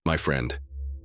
My friend,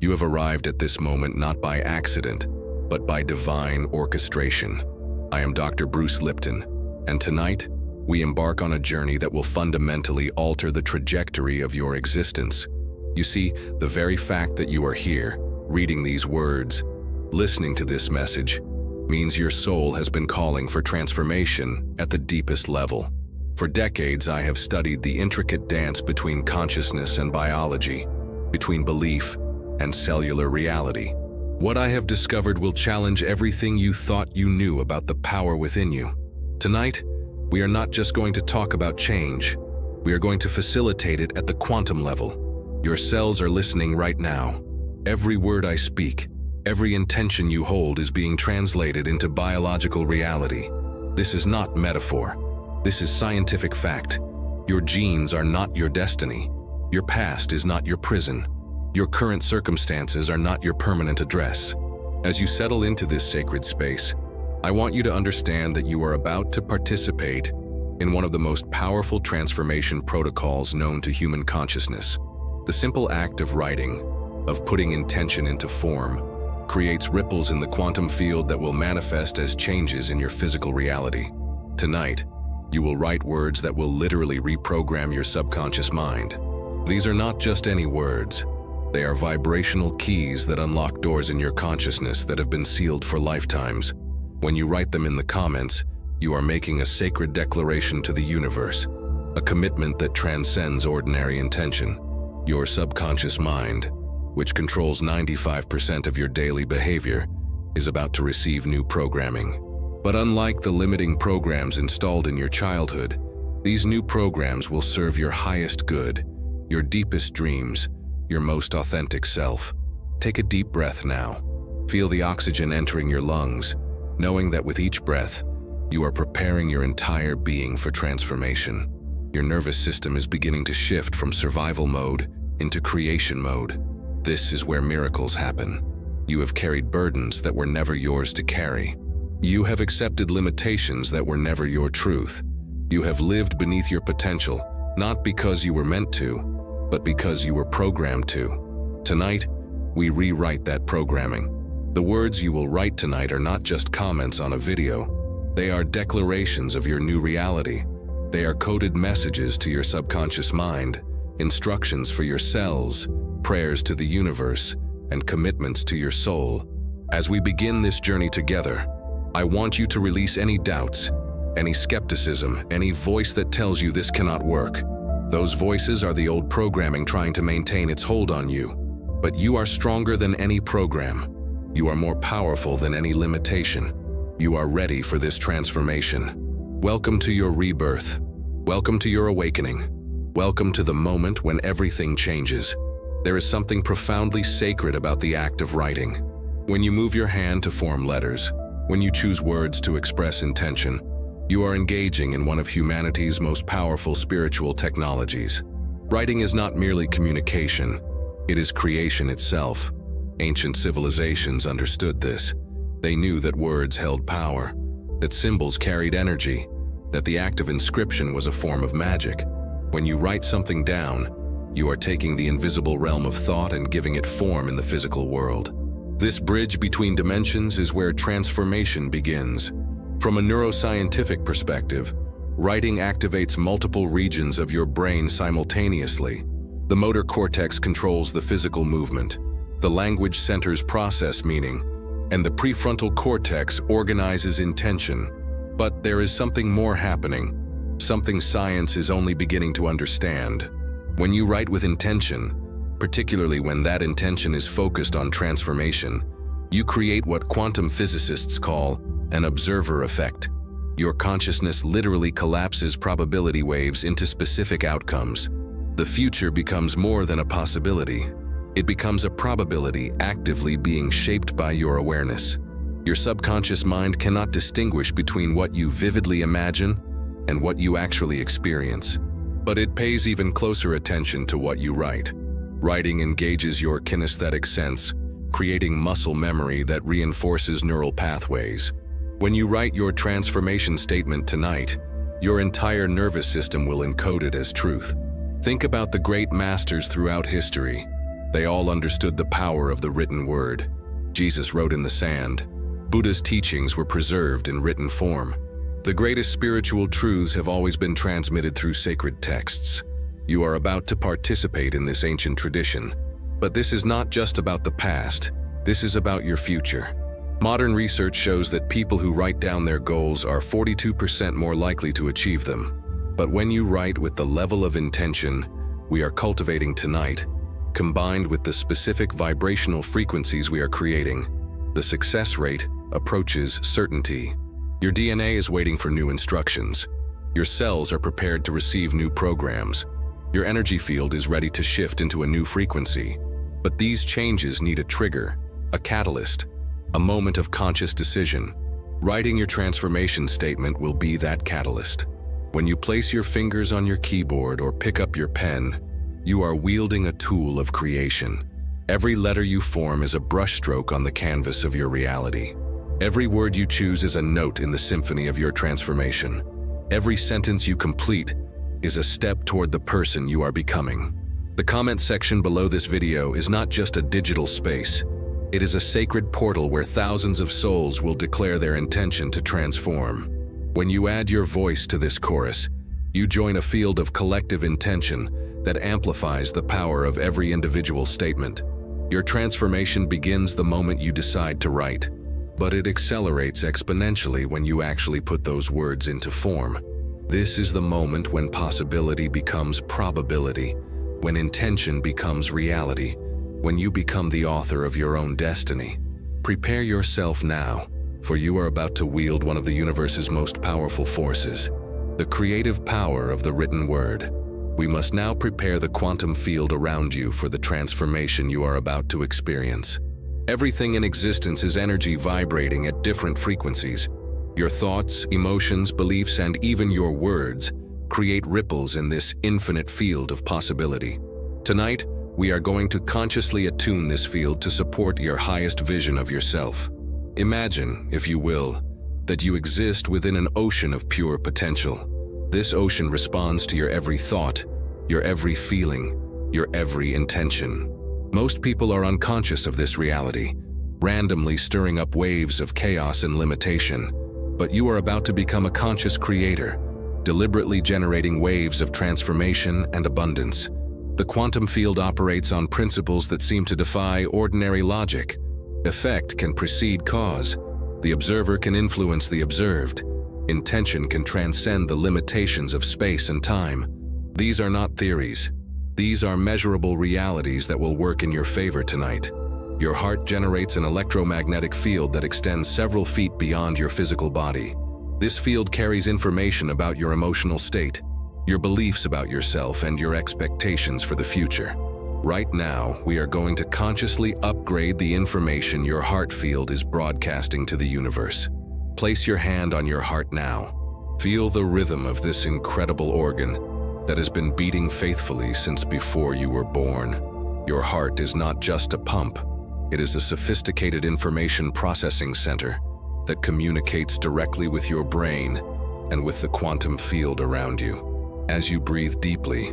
you have arrived at this moment not by accident, but by divine orchestration. I am Dr. Bruce Lipton, and tonight, we embark on a journey that will fundamentally alter the trajectory of your existence. You see, the very fact that you are here, reading these words, listening to this message, means your soul has been calling for transformation at the deepest level. For decades, I have studied the intricate dance between consciousness and biology, between belief and cellular reality. What I have discovered will challenge everything you thought you knew about the power within you. Tonight, we are not just going to talk about change. We are going to facilitate it at the quantum level. Your cells are listening right now. Every word I speak, every intention you hold is being translated into biological reality. This is not metaphor. This is scientific fact. Your genes are not your destiny. Your past is not your prison. Your current circumstances are not your permanent address. As you settle into this sacred space, I want you to understand that you are about to participate in one of the most powerful transformation protocols known to human consciousness. The simple act of writing, of putting intention into form, creates ripples in the quantum field that will manifest as changes in your physical reality. Tonight, you will write words that will literally reprogram your subconscious mind. These are not just any words. They are vibrational keys that unlock doors in your consciousness that have been sealed for lifetimes. When you write them in the comments, you are making a sacred declaration to the universe, a commitment that transcends ordinary intention. Your subconscious mind, which controls 95% of your daily behavior, is about to receive new programming. But unlike the limiting programs installed in your childhood, these new programs will serve your highest good, your deepest dreams, your most authentic self. Take a deep breath now. Feel the oxygen entering your lungs, knowing that with each breath, you are preparing your entire being for transformation. Your nervous system is beginning to shift from survival mode into creation mode. This is where miracles happen. You have carried burdens that were never yours to carry. You have accepted limitations that were never your truth. You have lived beneath your potential, not because you were meant to, but because you were programmed to. Tonight, we rewrite that programming. The words you will write tonight are not just comments on a video. They are declarations of your new reality. They are coded messages to your subconscious mind, instructions for your cells, prayers to the universe, and commitments to your soul. As we begin this journey together, I want you to release any doubts, any skepticism, any voice that tells you this cannot work. Those voices are the old programming trying to maintain its hold on you. But you are stronger than any program. You are more powerful than any limitation. You are ready for this transformation. Welcome to your rebirth. Welcome to your awakening. Welcome to the moment when everything changes. There is something profoundly sacred about the act of writing. When you move your hand to form letters, when you choose words to express intention, you are engaging in one of humanity's most powerful spiritual technologies. Writing is not merely communication, it is creation itself. Ancient civilizations understood this. They knew that words held power, that symbols carried energy, that the act of inscription was a form of magic. When you write something down, you are taking the invisible realm of thought and giving it form in the physical world. This bridge between dimensions is where transformation begins. From a neuroscientific perspective, writing activates multiple regions of your brain simultaneously. The motor cortex controls the physical movement, the language centers process meaning, and the prefrontal cortex organizes intention. But there is something more happening, something science is only beginning to understand. When you write with intention, particularly when that intention is focused on transformation, you create what quantum physicists call an observer effect. Your consciousness literally collapses probability waves into specific outcomes. The future becomes more than a possibility. It becomes a probability actively being shaped by your awareness. Your subconscious mind cannot distinguish between what you vividly imagine and what you actually experience. But it pays even closer attention to what you write. Writing engages your kinesthetic sense, creating muscle memory that reinforces neural pathways. When you write your transformation statement tonight, your entire nervous system will encode it as truth. Think about the great masters throughout history. They all understood the power of the written word. Jesus wrote in the sand. Buddha's teachings were preserved in written form. The greatest spiritual truths have always been transmitted through sacred texts. You are about to participate in this ancient tradition. But this is not just about the past. This is about your future. Modern research shows that people who write down their goals are 42% more likely to achieve them. But when you write with the level of intention we are cultivating tonight, combined with the specific vibrational frequencies we are creating, the success rate approaches certainty. Your DNA is waiting for new instructions. Your cells are prepared to receive new programs. Your energy field is ready to shift into a new frequency. But these changes need a trigger, a catalyst, a moment of conscious decision. Writing your transformation statement will be that catalyst. When you place your fingers on your keyboard or pick up your pen, you are wielding a tool of creation. Every letter you form is a brushstroke on the canvas of your reality. Every word you choose is a note in the symphony of your transformation. Every sentence you complete is a step toward the person you are becoming. The comment section below this video is not just a digital space. It is a sacred portal where thousands of souls will declare their intention to transform. When you add your voice to this chorus, you join a field of collective intention that amplifies the power of every individual statement. Your transformation begins the moment you decide to write, but it accelerates exponentially when you actually put those words into form. This is the moment when possibility becomes probability, when intention becomes reality, when you become the author of your own destiny. Prepare yourself now, for you are about to wield one of the universe's most powerful forces, the creative power of the written word. We must now prepare the quantum field around you for the transformation you are about to experience. Everything in existence is energy vibrating at different frequencies. Your thoughts, emotions, beliefs, and even your words create ripples in this infinite field of possibility. Tonight, we are going to consciously attune this field to support your highest vision of yourself. Imagine, if you will, that you exist within an ocean of pure potential. This ocean responds to your every thought, your every feeling, your every intention. Most people are unconscious of this reality, randomly stirring up waves of chaos and limitation. But you are about to become a conscious creator, deliberately generating waves of transformation and abundance. The quantum field operates on principles that seem to defy ordinary logic. Effect can precede cause. The observer can influence the observed. Intention can transcend the limitations of space and time. These are not theories. These are measurable realities that will work in your favor tonight. Your heart generates an electromagnetic field that extends several feet beyond your physical body. This field carries information about your emotional state, your beliefs about yourself, and your expectations for the future. Right now, we are going to consciously upgrade the information your heart field is broadcasting to the universe. Place your hand on your heart now. Feel the rhythm of this incredible organ that has been beating faithfully since before you were born. Your heart is not just a pump. It is a sophisticated information processing center that communicates directly with your brain and with the quantum field around you. As you breathe deeply,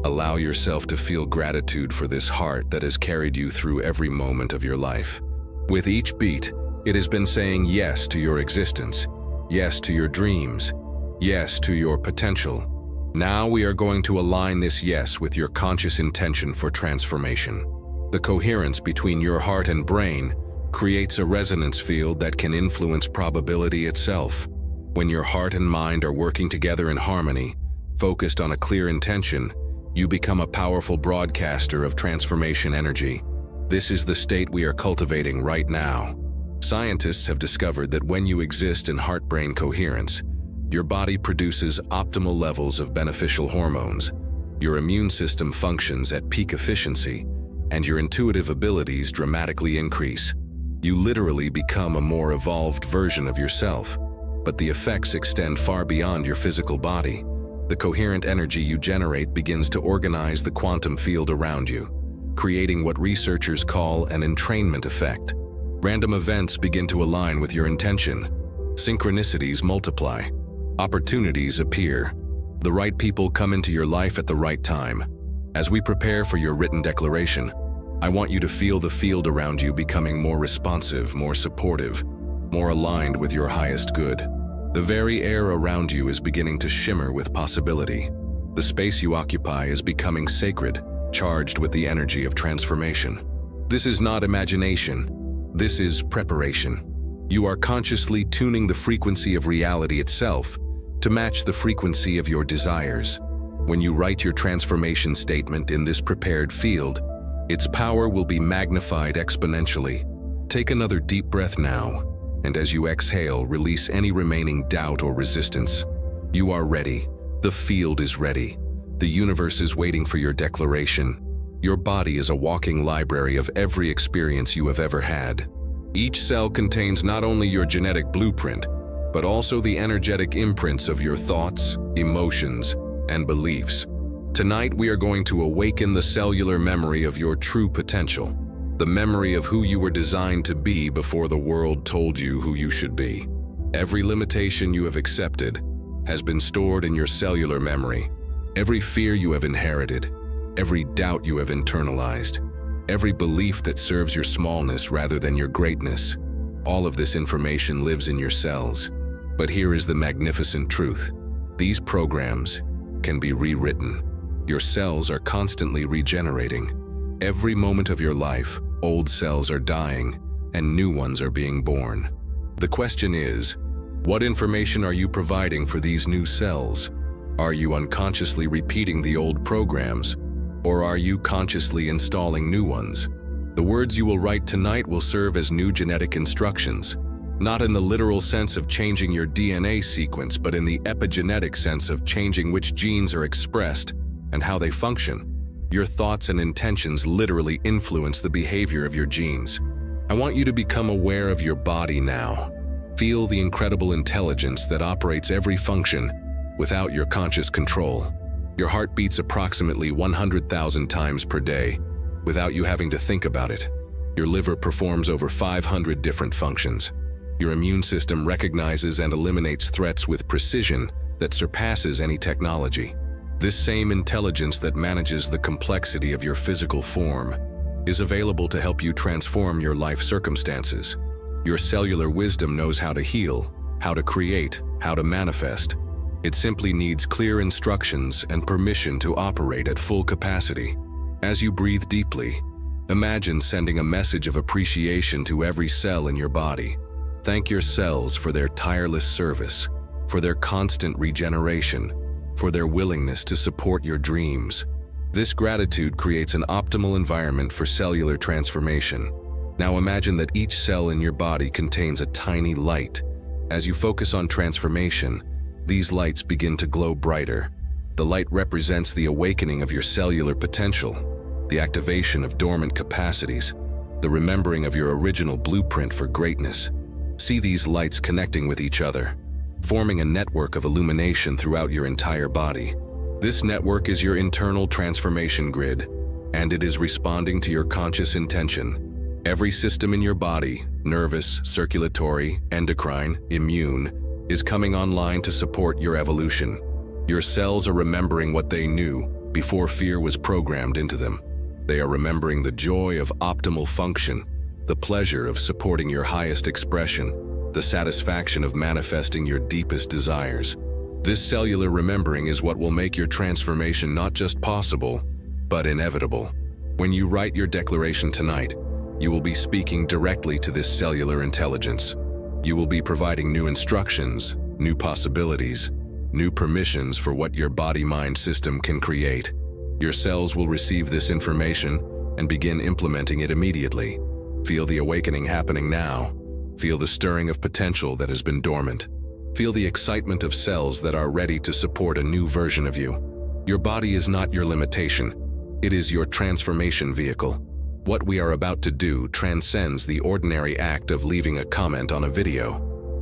allow yourself to feel gratitude for this heart that has carried you through every moment of your life. With each beat, it has been saying yes to your existence, yes to your dreams, yes to your potential. Now we are going to align this yes with your conscious intention for transformation. The coherence between your heart and brain creates a resonance field that can influence probability itself. When your heart and mind are working together in harmony, focused on a clear intention, you become a powerful broadcaster of transformation energy. This is the state we are cultivating right now. Scientists have discovered that when you exist in heart-brain coherence, your body produces optimal levels of beneficial hormones, your immune system functions at peak efficiency, and your intuitive abilities dramatically increase. You literally become a more evolved version of yourself, but the effects extend far beyond your physical body. The coherent energy you generate begins to organize the quantum field around you, creating what researchers call an entrainment effect. Random events begin to align with your intention. Synchronicities multiply. Opportunities appear. The right people come into your life at the right time. As we prepare for your written declaration, I want you to feel the field around you becoming more responsive, more supportive, more aligned with your highest good. The very air around you is beginning to shimmer with possibility. The space you occupy is becoming sacred, charged with the energy of transformation. This is not imagination. This is preparation. You are consciously tuning the frequency of reality itself to match the frequency of your desires. When you write your transformation statement in this prepared field, its power will be magnified exponentially. Take another deep breath now, and as you exhale, release any remaining doubt or resistance. You are ready. The field is ready. The universe is waiting for your declaration. Your body is a walking library of every experience you have ever had. Each cell contains not only your genetic blueprint, but also the energetic imprints of your thoughts, emotions, and beliefs. Tonight, we are going to awaken the cellular memory of your true potential, the memory of who you were designed to be before the world told you who you should be. Every limitation you have accepted has been stored in your cellular memory. Every fear you have inherited, every doubt you have internalized, every belief that serves your smallness rather than your greatness, all of this information lives in your cells. But here is the magnificent truth. These programs can be rewritten. Your cells are constantly regenerating. Every moment of your life, old cells are dying and new ones are being born. The question is, what information are you providing for these new cells? Are you unconsciously repeating the old programs, or are you consciously installing new ones? The words you will write tonight will serve as new genetic instructions, not in the literal sense of changing your DNA sequence, but in the epigenetic sense of changing which genes are expressed and how they function. Your thoughts and intentions literally influence the behavior of your genes. I want you to become aware of your body now. Feel the incredible intelligence that operates every function without your conscious control. Your heart beats approximately 100,000 times per day without you having to think about it. Your liver performs over 500 different functions. Your immune system recognizes and eliminates threats with precision that surpasses any technology. This same intelligence that manages the complexity of your physical form is available to help you transform your life circumstances. Your cellular wisdom knows how to heal, how to create, how to manifest. It simply needs clear instructions and permission to operate at full capacity. As you breathe deeply, imagine sending a message of appreciation to every cell in your body. Thank your cells for their tireless service, for their constant regeneration, for their willingness to support your dreams. This gratitude creates an optimal environment for cellular transformation. Now imagine that each cell in your body contains a tiny light. As you focus on transformation, these lights begin to glow brighter. The light represents the awakening of your cellular potential, the activation of dormant capacities, the remembering of your original blueprint for greatness. See these lights connecting with each other, forming a network of illumination throughout your entire body. This network is your internal transformation grid, and it is responding to your conscious intention. Every system in your body, nervous, circulatory, endocrine, immune, is coming online to support your evolution. Your cells are remembering what they knew before fear was programmed into them. They are remembering the joy of optimal function, the pleasure of supporting your highest expression, the satisfaction of manifesting your deepest desires. This cellular remembering is what will make your transformation not just possible, but inevitable. When you write your declaration tonight, you will be speaking directly to this cellular intelligence. You will be providing new instructions, new possibilities, new permissions for what your body-mind system can create. Your cells will receive this information and begin implementing it immediately. Feel the awakening happening now. Feel the stirring of potential that has been dormant. Feel the excitement of cells that are ready to support a new version of you. Your body is not your limitation. It is your transformation vehicle. What we are about to do transcends the ordinary act of leaving a comment on a video.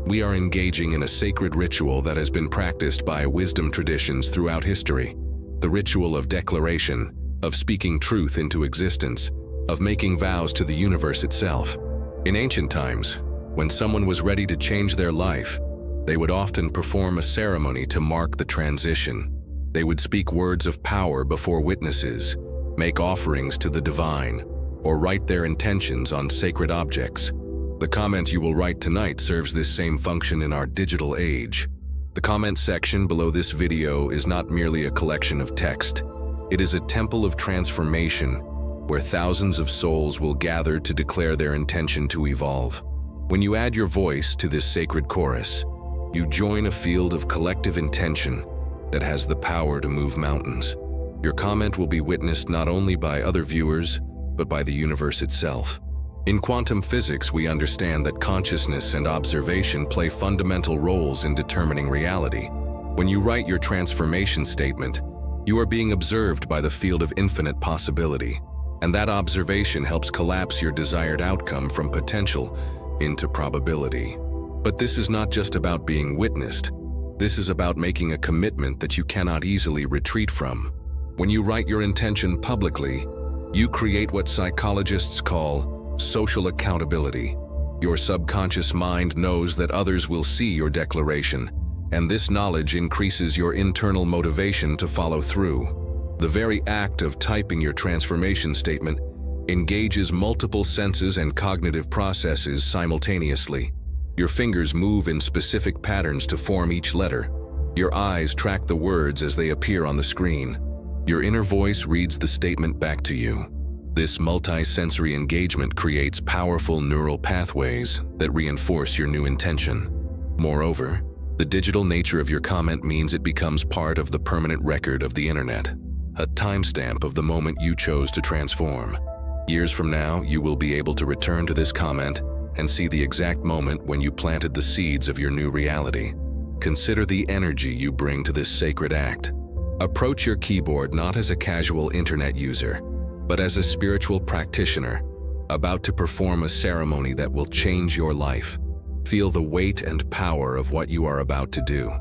We are engaging in a sacred ritual that has been practiced by wisdom traditions throughout history. The ritual of declaration, of speaking truth into existence, of making vows to the universe itself. In ancient times, when someone was ready to change their life, they would often perform a ceremony to mark the transition. They would speak words of power before witnesses, make offerings to the divine, or write their intentions on sacred objects. The comment you will write tonight serves this same function in our digital age. The comment section below this video is not merely a collection of text. It is a temple of transformation where thousands of souls will gather to declare their intention to evolve. When you add your voice to this sacred chorus, you join a field of collective intention that has the power to move mountains. Your comment will be witnessed not only by other viewers, but by the universe itself. In quantum physics, we understand that consciousness and observation play fundamental roles in determining reality. When you write your transformation statement, you are being observed by the field of infinite possibility, and that observation helps collapse your desired outcome from potential into probability. But this is not just about being witnessed. This is about making a commitment that you cannot easily retreat from. When you write your intention publicly, you create what psychologists call social accountability. Your subconscious mind knows that others will see your declaration, and this knowledge increases your internal motivation to follow through. The very act of typing your transformation statement engages multiple senses and cognitive processes simultaneously. Your fingers move in specific patterns to form each letter. Your eyes track the words as they appear on the screen. Your inner voice reads the statement back to you. This multi-sensory engagement creates powerful neural pathways that reinforce your new intention. Moreover, the digital nature of your comment means it becomes part of the permanent record of the internet, a timestamp of the moment you chose to transform. Years from now, you will be able to return to this comment and see the exact moment when you planted the seeds of your new reality. Consider the energy you bring to this sacred act. Approach your keyboard not as a casual internet user, but as a spiritual practitioner, about to perform a ceremony that will change your life. Feel the weight and power of what you are about to do.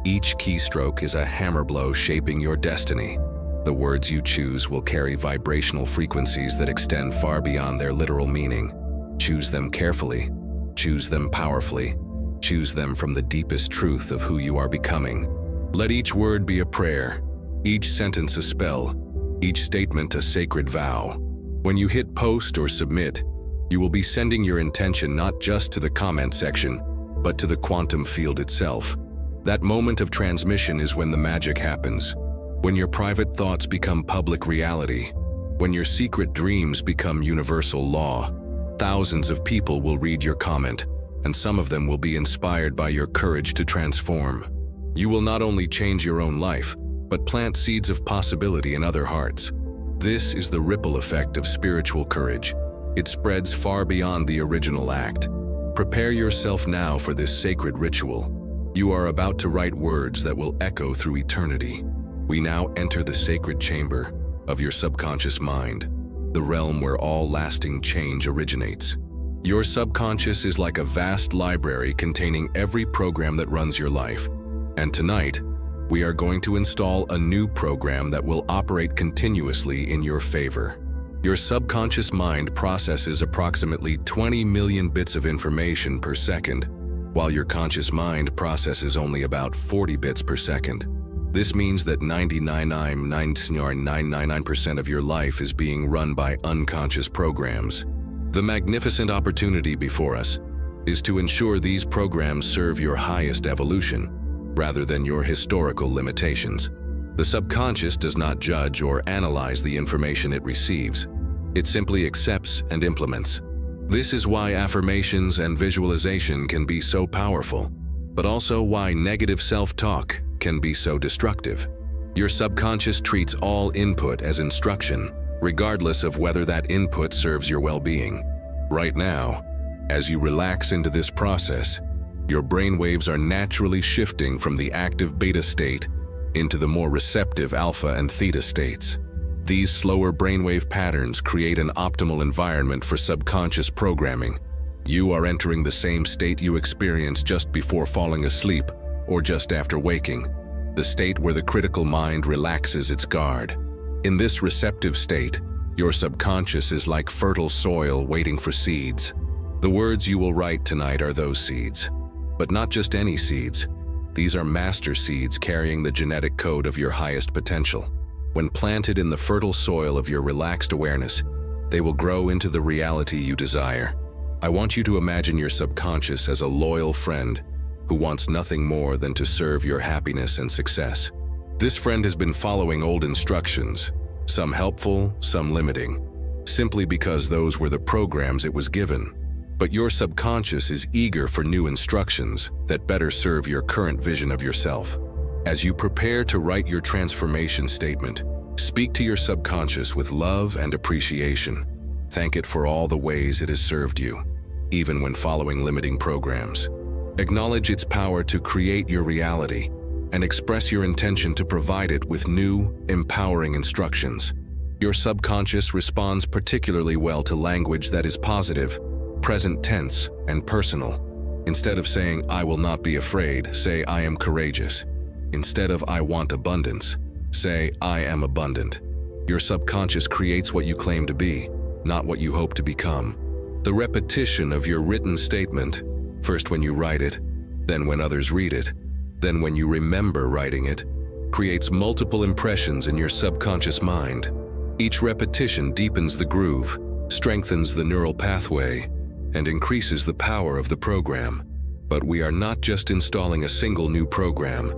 Each keystroke is a hammer blow shaping your destiny. The words you choose will carry vibrational frequencies that extend far beyond their literal meaning. Choose them carefully. Choose them powerfully. Choose them from the deepest truth of who you are becoming. Let each word be a prayer, each sentence a spell, each statement a sacred vow. When you hit post or submit, you will be sending your intention not just to the comment section, but to the quantum field itself. That moment of transmission is when the magic happens, when your private thoughts become public reality, when your secret dreams become universal law. Thousands of people will read your comment, and some of them will be inspired by your courage to transform. You will not only change your own life, but plant seeds of possibility in other hearts. This is the ripple effect of spiritual courage. It spreads far beyond the original act. Prepare yourself now for this sacred ritual. You are about to write words that will echo through eternity. We now enter the sacred chamber of your subconscious mind, the realm where all lasting change originates. Your subconscious is like a vast library containing every program that runs your life. And tonight, we are going to install a new program that will operate continuously in your favor. Your subconscious mind processes approximately 20 million bits of information per second, while your conscious mind processes only about 40 bits per second. This means that 99.999% of your life is being run by unconscious programs. The magnificent opportunity before us is to ensure these programs serve your highest evolution, rather than your historical limitations. The subconscious does not judge or analyze the information it receives. It simply accepts and implements. This is why affirmations and visualization can be so powerful, but also why negative self-talk can be so destructive. Your subconscious treats all input as instruction, regardless of whether that input serves your well-being. Right now, as you relax into this process, your brainwaves are naturally shifting from the active beta state into the more receptive alpha and theta states. These slower brainwave patterns create an optimal environment for subconscious programming. You are entering the same state you experience just before falling asleep or just after waking, the state where the critical mind relaxes its guard. In this receptive state, your subconscious is like fertile soil waiting for seeds. The words you will write tonight are those seeds. But not just any seeds. These are master seeds carrying the genetic code of your highest potential. When planted in the fertile soil of your relaxed awareness, They will grow into the reality you desire. I want you to imagine your subconscious as a loyal friend who wants nothing more than to serve your happiness and success. This friend has been following old instructions, some helpful, some limiting, simply because those were the programs it was given. But your subconscious is eager for new instructions that better serve your current vision of yourself. As you prepare to write your transformation statement, speak to your subconscious with love and appreciation. Thank it for all the ways it has served you, even when following limiting programs. Acknowledge its power to create your reality and express your intention to provide it with new, empowering instructions. Your subconscious responds particularly well to language that is positive, present tense, and personal. Instead of saying, "I will not be afraid," say, "I am courageous." Instead of "I want abundance," say, "I am abundant." Your subconscious creates what you claim to be, not what you hope to become. The repetition of your written statement, first when you write it, then when others read it, then when you remember writing it, creates multiple impressions in your subconscious mind. Each repetition deepens the groove, strengthens the neural pathway, and increases the power of the program. But we are not just installing a single new program.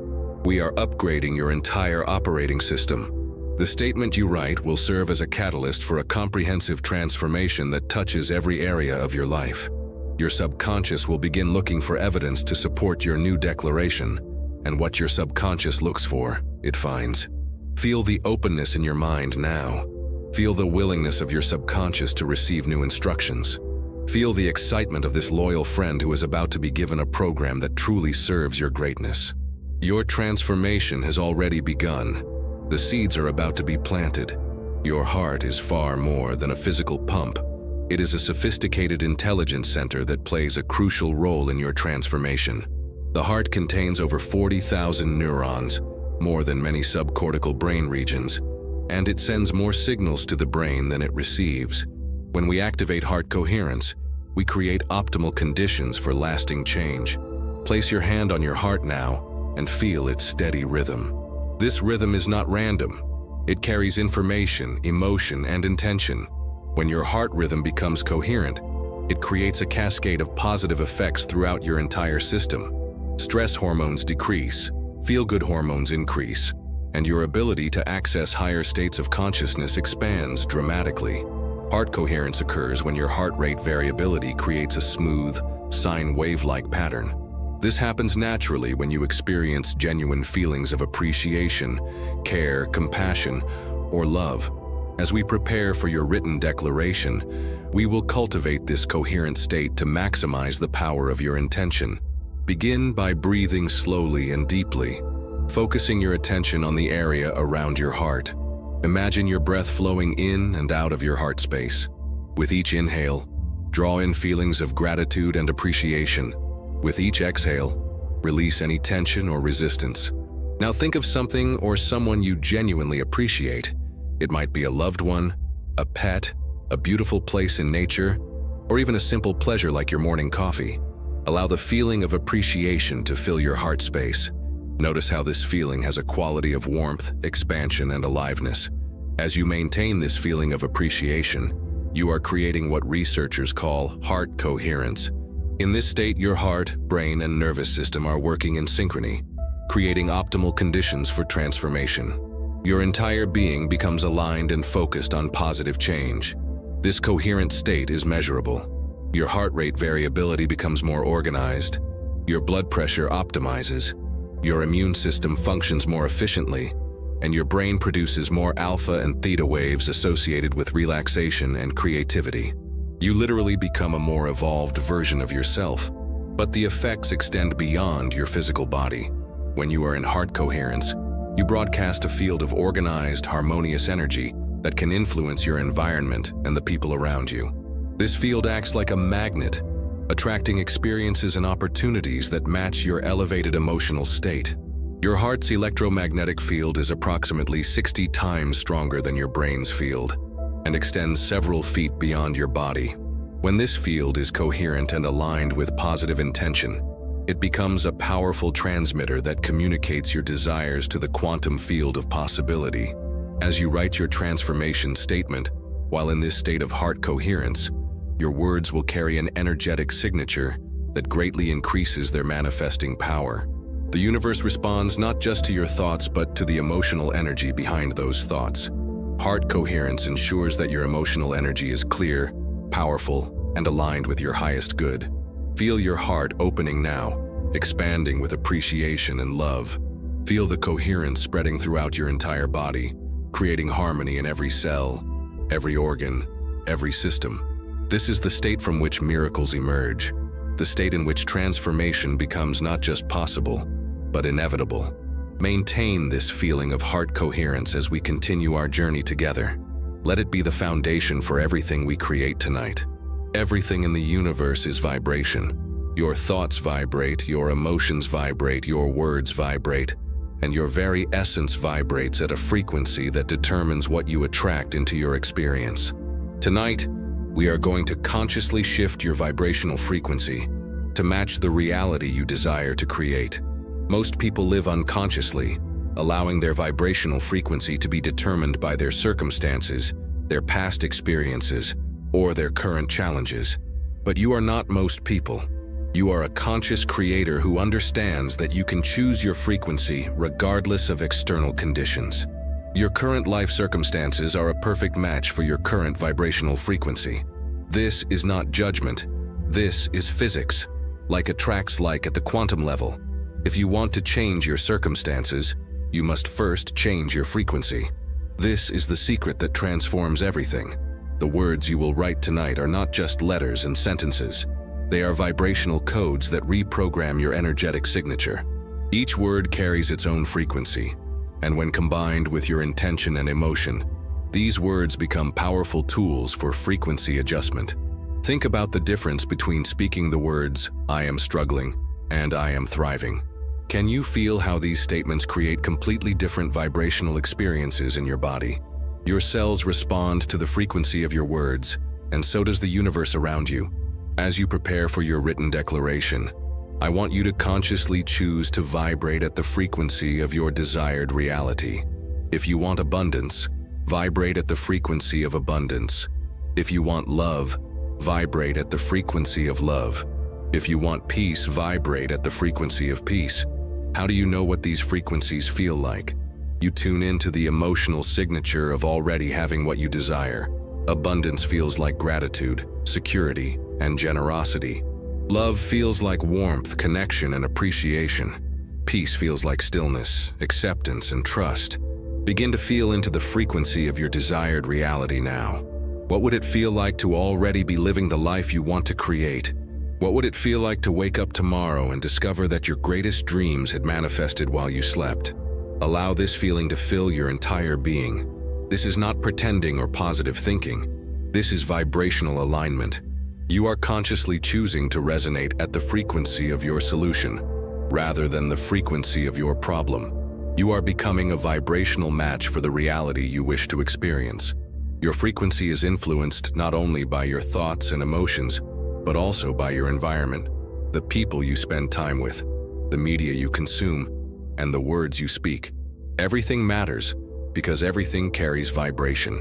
We are upgrading your entire operating system. The statement you write will serve as a catalyst for a comprehensive transformation that touches every area of your life. Your subconscious will begin looking for evidence to support your new declaration, and what your subconscious looks for, it finds. Feel the openness in your mind now. Feel the willingness of your subconscious to receive new instructions. Feel the excitement of this loyal friend who is about to be given a program that truly serves your greatness. Your transformation has already begun. The seeds are about to be planted. Your heart is far more than a physical pump. It is a sophisticated intelligence center that plays a crucial role in your transformation. The heart contains over 40,000 neurons, more than many subcortical brain regions, and it sends more signals to the brain than it receives. When we activate heart coherence, we create optimal conditions for lasting change. Place your hand on your heart now and feel its steady rhythm. This rhythm is not random. It carries information, emotion, and intention. When your heart rhythm becomes coherent, it creates a cascade of positive effects throughout your entire system. Stress hormones decrease, feel-good hormones increase, and your ability to access higher states of consciousness expands dramatically. Heart coherence occurs when your heart rate variability creates a smooth, sine wave-like pattern. This happens naturally when you experience genuine feelings of appreciation, care, compassion, or love. As we prepare for your written declaration, we will cultivate this coherent state to maximize the power of your intention. Begin by breathing slowly and deeply, focusing your attention on the area around your heart. Imagine your breath flowing in and out of your heart space. With each inhale, draw in feelings of gratitude and appreciation. With each exhale, release any tension or resistance. Now think of something or someone you genuinely appreciate. It might be a loved one, a pet, a beautiful place in nature, or even a simple pleasure like your morning coffee. Allow the feeling of appreciation to fill your heart space. Notice how this feeling has a quality of warmth, expansion, and aliveness. As you maintain this feeling of appreciation, you are creating what researchers call heart coherence. In this state, your heart, brain, and nervous system are working in synchrony, creating optimal conditions for transformation. Your entire being becomes aligned and focused on positive change. This coherent state is measurable. Your heart rate variability becomes more organized. Your blood pressure optimizes. Your immune system functions more efficiently, and your brain produces more alpha and theta waves associated with relaxation and creativity. You literally become a more evolved version of yourself, but the effects extend beyond your physical body. When you are in heart coherence, you broadcast a field of organized, harmonious energy that can influence your environment and the people around you. This field acts like a magnet, attracting experiences and opportunities that match your elevated emotional state. Your heart's electromagnetic field is approximately 60 times stronger than your brain's field and extends several feet beyond your body. When this field is coherent and aligned with positive intention, it becomes a powerful transmitter that communicates your desires to the quantum field of possibility. As you write your transformation statement, While in this state of heart coherence, your words will carry an energetic signature that greatly increases their manifesting power. The universe responds not just to your thoughts, but to the emotional energy behind those thoughts. Heart coherence ensures that your emotional energy is clear, powerful, and aligned with your highest good. Feel your heart opening now, expanding with appreciation and love. Feel the coherence spreading throughout your entire body, creating harmony in every cell, every organ, every system. This is the state from which miracles emerge, the state in which transformation becomes not just possible, but inevitable. Maintain this feeling of heart coherence as we continue our journey together. Let it be the foundation for everything we create tonight. Everything in the universe is vibration. Your thoughts vibrate, your emotions vibrate, your words vibrate, and your very essence vibrates at a frequency that determines what you attract into your experience. Tonight, we are going to consciously shift your vibrational frequency to match the reality you desire to create. Most people live unconsciously, allowing their vibrational frequency to be determined by their circumstances, their past experiences, or their current challenges. But you are not most people. You are a conscious creator who understands that you can choose your frequency regardless of external conditions. Your current life circumstances are a perfect match for your current vibrational frequency. This is not judgment. This is physics. Like attracts like at the quantum level. If you want to change your circumstances, you must first change your frequency. This is the secret that transforms everything. The words you will write tonight are not just letters and sentences. They are vibrational codes that reprogram your energetic signature. Each word carries its own frequency, and when combined with your intention and emotion, these words become powerful tools for frequency adjustment. Think about the difference between speaking the words, "I am struggling," and "I am thriving." Can you feel how these statements create completely different vibrational experiences in your body? Your cells respond to the frequency of your words, and so does the universe around you. As you prepare for your written declaration, I want you to consciously choose to vibrate at the frequency of your desired reality. If you want abundance, vibrate at the frequency of abundance. If you want love, vibrate at the frequency of love. If you want peace, vibrate at the frequency of peace. How do you know what these frequencies feel like? You tune into the emotional signature of already having what you desire. Abundance feels like gratitude, security, and generosity. Love feels like warmth, connection, and appreciation. Peace feels like stillness, acceptance, and trust. Begin to feel into the frequency of your desired reality now. What would it feel like to already be living the life you want to create? What would it feel like to wake up tomorrow and discover that your greatest dreams had manifested while you slept? Allow this feeling to fill your entire being. This is not pretending or positive thinking. This is vibrational alignment. You are consciously choosing to resonate at the frequency of your solution, rather than the frequency of your problem. You are becoming a vibrational match for the reality you wish to experience. Your frequency is influenced not only by your thoughts and emotions, but also by your environment, the people you spend time with, the media you consume, and the words you speak. Everything matters because everything carries vibration.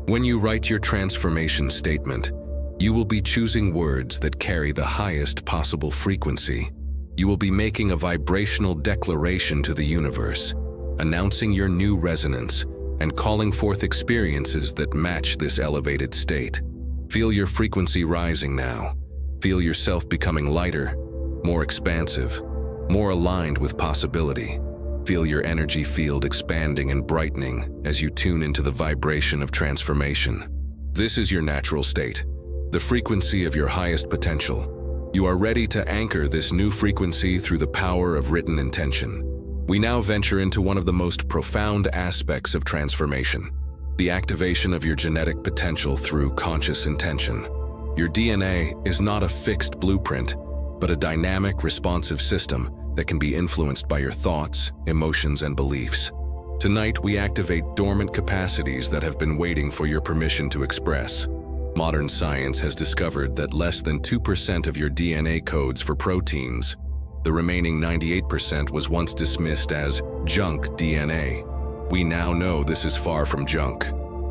When you write your transformation statement, you will be choosing words that carry the highest possible frequency. You will be making a vibrational declaration to the universe, announcing your new resonance and calling forth experiences that match this elevated state. Feel your frequency rising now. Feel yourself becoming lighter, more expansive, more aligned with possibility. Feel your energy field expanding and brightening as you tune into the vibration of transformation. This is your natural state, the frequency of your highest potential. You are ready to anchor this new frequency through the power of written intention. We now venture into one of the most profound aspects of transformation, the activation of your genetic potential through conscious intention. Your DNA is not a fixed blueprint, but a dynamic, responsive system that can be influenced by your thoughts, emotions, and beliefs. Tonight, we activate dormant capacities that have been waiting for your permission to express. Modern science has discovered that less than 2% of your DNA codes for proteins. The remaining 98% was once dismissed as junk DNA. We now know this is far from junk.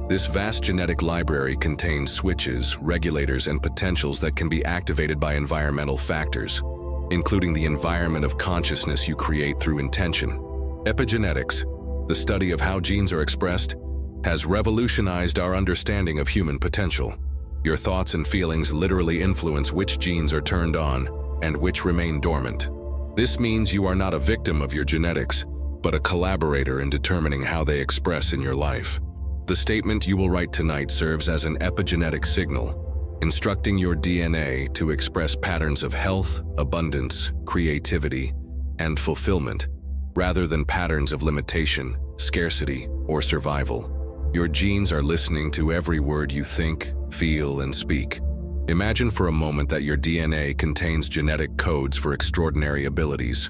This vast genetic library contains switches, regulators, and potentials that can be activated by environmental factors, including the environment of consciousness you create through intention. Epigenetics, the study of how genes are expressed, has revolutionized our understanding of human potential. Your thoughts and feelings literally influence which genes are turned on and which remain dormant. This means you are not a victim of your genetics, but a collaborator in determining how they express in your life. The statement you will write tonight serves as an epigenetic signal, instructing your DNA to express patterns of health, abundance, creativity, and fulfillment, rather than patterns of limitation, scarcity, or survival. Your genes are listening to every word you think, feel, and speak. Imagine for a moment that your DNA contains genetic codes for extraordinary abilities: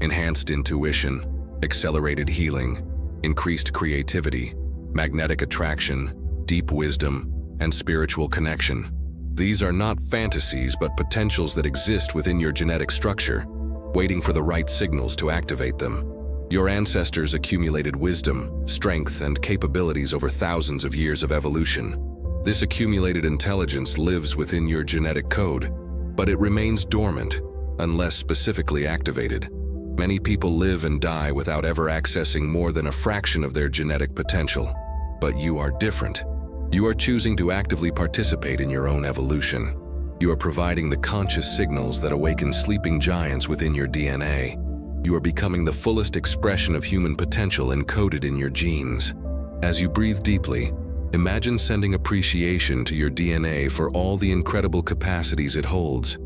enhanced intuition, accelerated healing, increased creativity, magnetic attraction, deep wisdom, and spiritual connection. These are not fantasies but potentials that exist within your genetic structure, waiting for the right signals to activate them. Your ancestors accumulated wisdom, strength, and capabilities over thousands of years of evolution. This accumulated intelligence lives within your genetic code, but it remains dormant unless specifically activated. Many people live and die without ever accessing more than a fraction of their genetic potential. But you are different. You are choosing to actively participate in your own evolution. You are providing the conscious signals that awaken sleeping giants within your DNA. You are becoming the fullest expression of human potential encoded in your genes. As you breathe deeply, imagine sending appreciation to your DNA for all the incredible capacities it holds.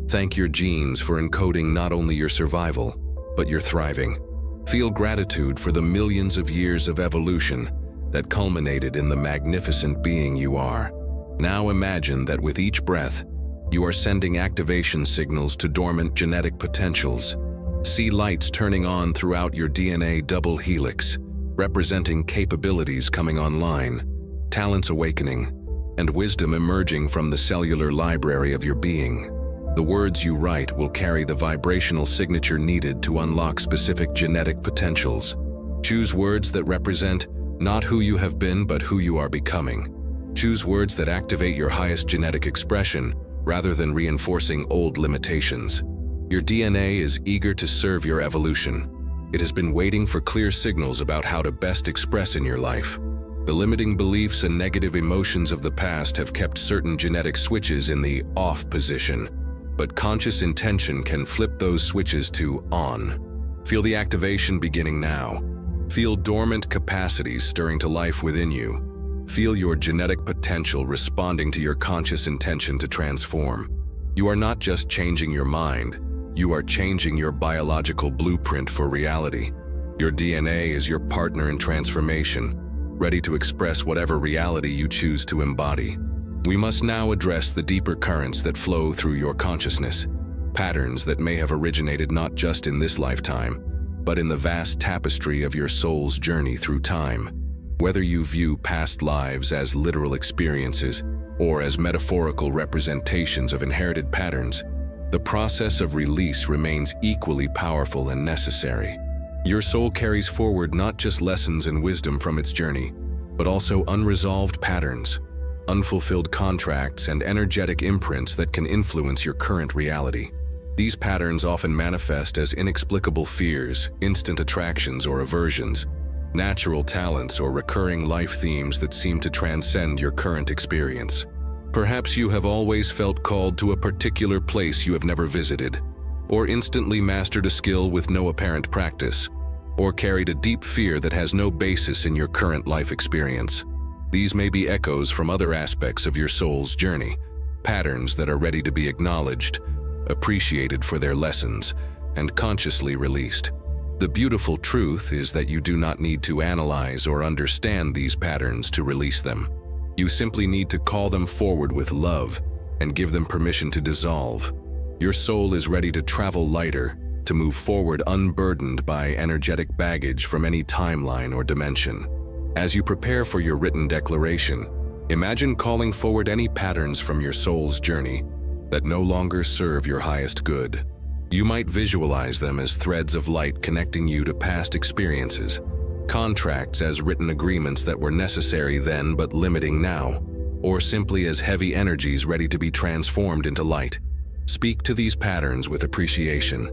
Thank your genes for encoding not only your survival, but your thriving. Feel gratitude for the millions of years of evolution that culminated in the magnificent being you are. Now imagine that with each breath, you are sending activation signals to dormant genetic potentials. See lights turning on throughout your DNA double helix, representing capabilities coming online, talents awakening, and wisdom emerging from the cellular library of your being. The words you write will carry the vibrational signature needed to unlock specific genetic potentials. Choose words that represent not who you have been, but who you are becoming. Choose words that activate your highest genetic expression rather than reinforcing old limitations. Your DNA is eager to serve your evolution. It has been waiting for clear signals about how to best express in your life. The limiting beliefs and negative emotions of the past have kept certain genetic switches in the off position, but conscious intention can flip those switches to on. Feel the activation beginning now. Feel dormant capacities stirring to life within you. Feel your genetic potential responding to your conscious intention to transform. You are not just changing your mind, you are changing your biological blueprint for reality. Your DNA is your partner in transformation, ready to express whatever reality you choose to embody. We must now address the deeper currents that flow through your consciousness, patterns that may have originated not just in this lifetime, but in the vast tapestry of your soul's journey through time. Whether you view past lives as literal experiences or as metaphorical representations of inherited patterns, the process of release remains equally powerful and necessary. Your soul carries forward not just lessons and wisdom from its journey, but also unresolved patterns, unfulfilled contracts, and energetic imprints that can influence your current reality. These patterns often manifest as inexplicable fears, instant attractions or aversions, natural talents or recurring life themes that seem to transcend your current experience. Perhaps you have always felt called to a particular place you have never visited, or instantly mastered a skill with no apparent practice, or carried a deep fear that has no basis in your current life experience. These may be echoes from other aspects of your soul's journey, patterns that are ready to be acknowledged, appreciated for their lessons, and consciously released. The beautiful truth is that you do not need to analyze or understand these patterns to release them. You simply need to call them forward with love and give them permission to dissolve. Your soul is ready to travel lighter, to move forward unburdened by energetic baggage from any timeline or dimension. As you prepare for your written declaration, imagine calling forward any patterns from your soul's journey that no longer serve your highest good. You might visualize them as threads of light connecting you to past experiences, Contracts as written agreements that were necessary then but limiting now, or simply as heavy energies ready to be transformed into light. Speak to these patterns with appreciation.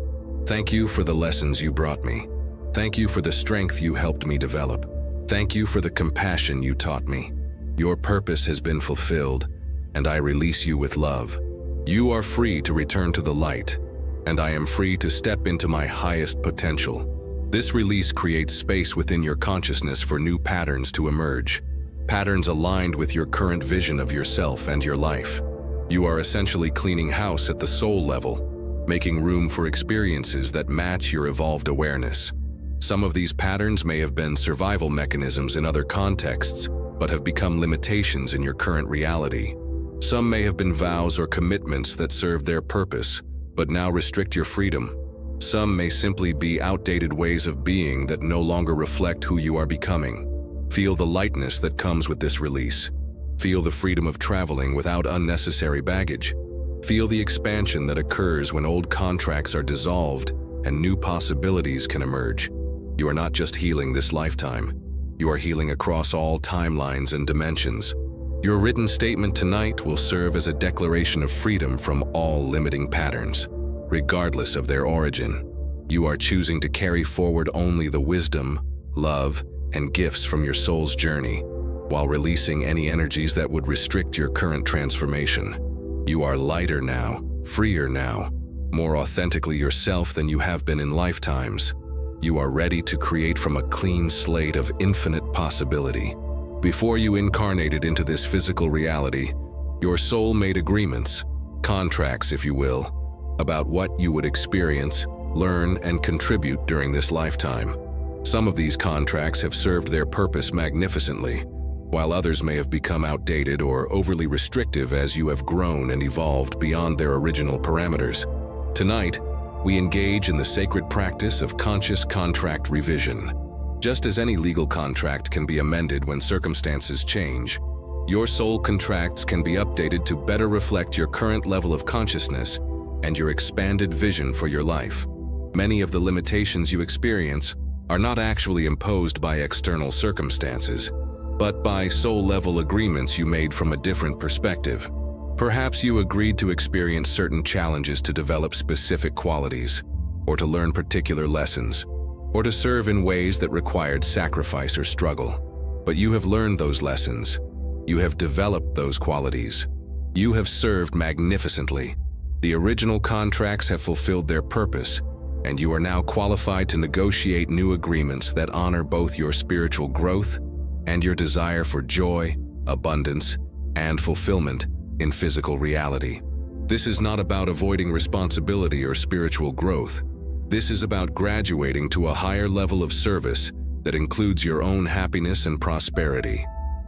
Thank you for the lessons you brought me. Thank you for the strength you helped me develop. Thank you for the compassion you taught me. Your purpose has been fulfilled, and I release you with love. You are free to return to the light, and I am free to step into my highest potential. This release creates space within your consciousness for new patterns to emerge, patterns aligned with your current vision of yourself and your life. You are essentially cleaning house at the soul level, making room for experiences that match your evolved awareness. Some of these patterns may have been survival mechanisms in other contexts, but have become limitations in your current reality. Some may have been vows or commitments that served their purpose, but now restrict your freedom. Some may simply be outdated ways of being that no longer reflect who you are becoming. Feel the lightness that comes with this release. Feel the freedom of traveling without unnecessary baggage. Feel the expansion that occurs when old contracts are dissolved and new possibilities can emerge. You are not just healing this lifetime. You are healing across all timelines and dimensions. Your written statement tonight will serve as a declaration of freedom from all limiting patterns, regardless of their origin. You are choosing to carry forward only the wisdom, love, and gifts from your soul's journey, while releasing any energies that would restrict your current transformation. You are lighter now, freer now, more authentically yourself than you have been in lifetimes. You are ready to create from a clean slate of infinite possibility. Before you incarnated into this physical reality, your soul made agreements, contracts if you will, about what you would experience, learn, and contribute during this lifetime. Some of these contracts have served their purpose magnificently, while others may have become outdated or overly restrictive as you have grown and evolved beyond their original parameters. Tonight, we engage in the sacred practice of conscious contract revision. Just as any legal contract can be amended when circumstances change, your soul contracts can be updated to better reflect your current level of consciousness and your expanded vision for your life. Many of the limitations you experience are not actually imposed by external circumstances, but by soul-level agreements you made from a different perspective. Perhaps you agreed to experience certain challenges to develop specific qualities, or to learn particular lessons, or to serve in ways that required sacrifice or struggle. But you have learned those lessons. You have developed those qualities. You have served magnificently. The original contracts have fulfilled their purpose, and you are now qualified to negotiate new agreements that honor both your spiritual growth and your desire for joy, abundance, and fulfillment in physical reality. This is not about avoiding responsibility or spiritual growth. This is about graduating to a higher level of service that includes your own happiness and prosperity.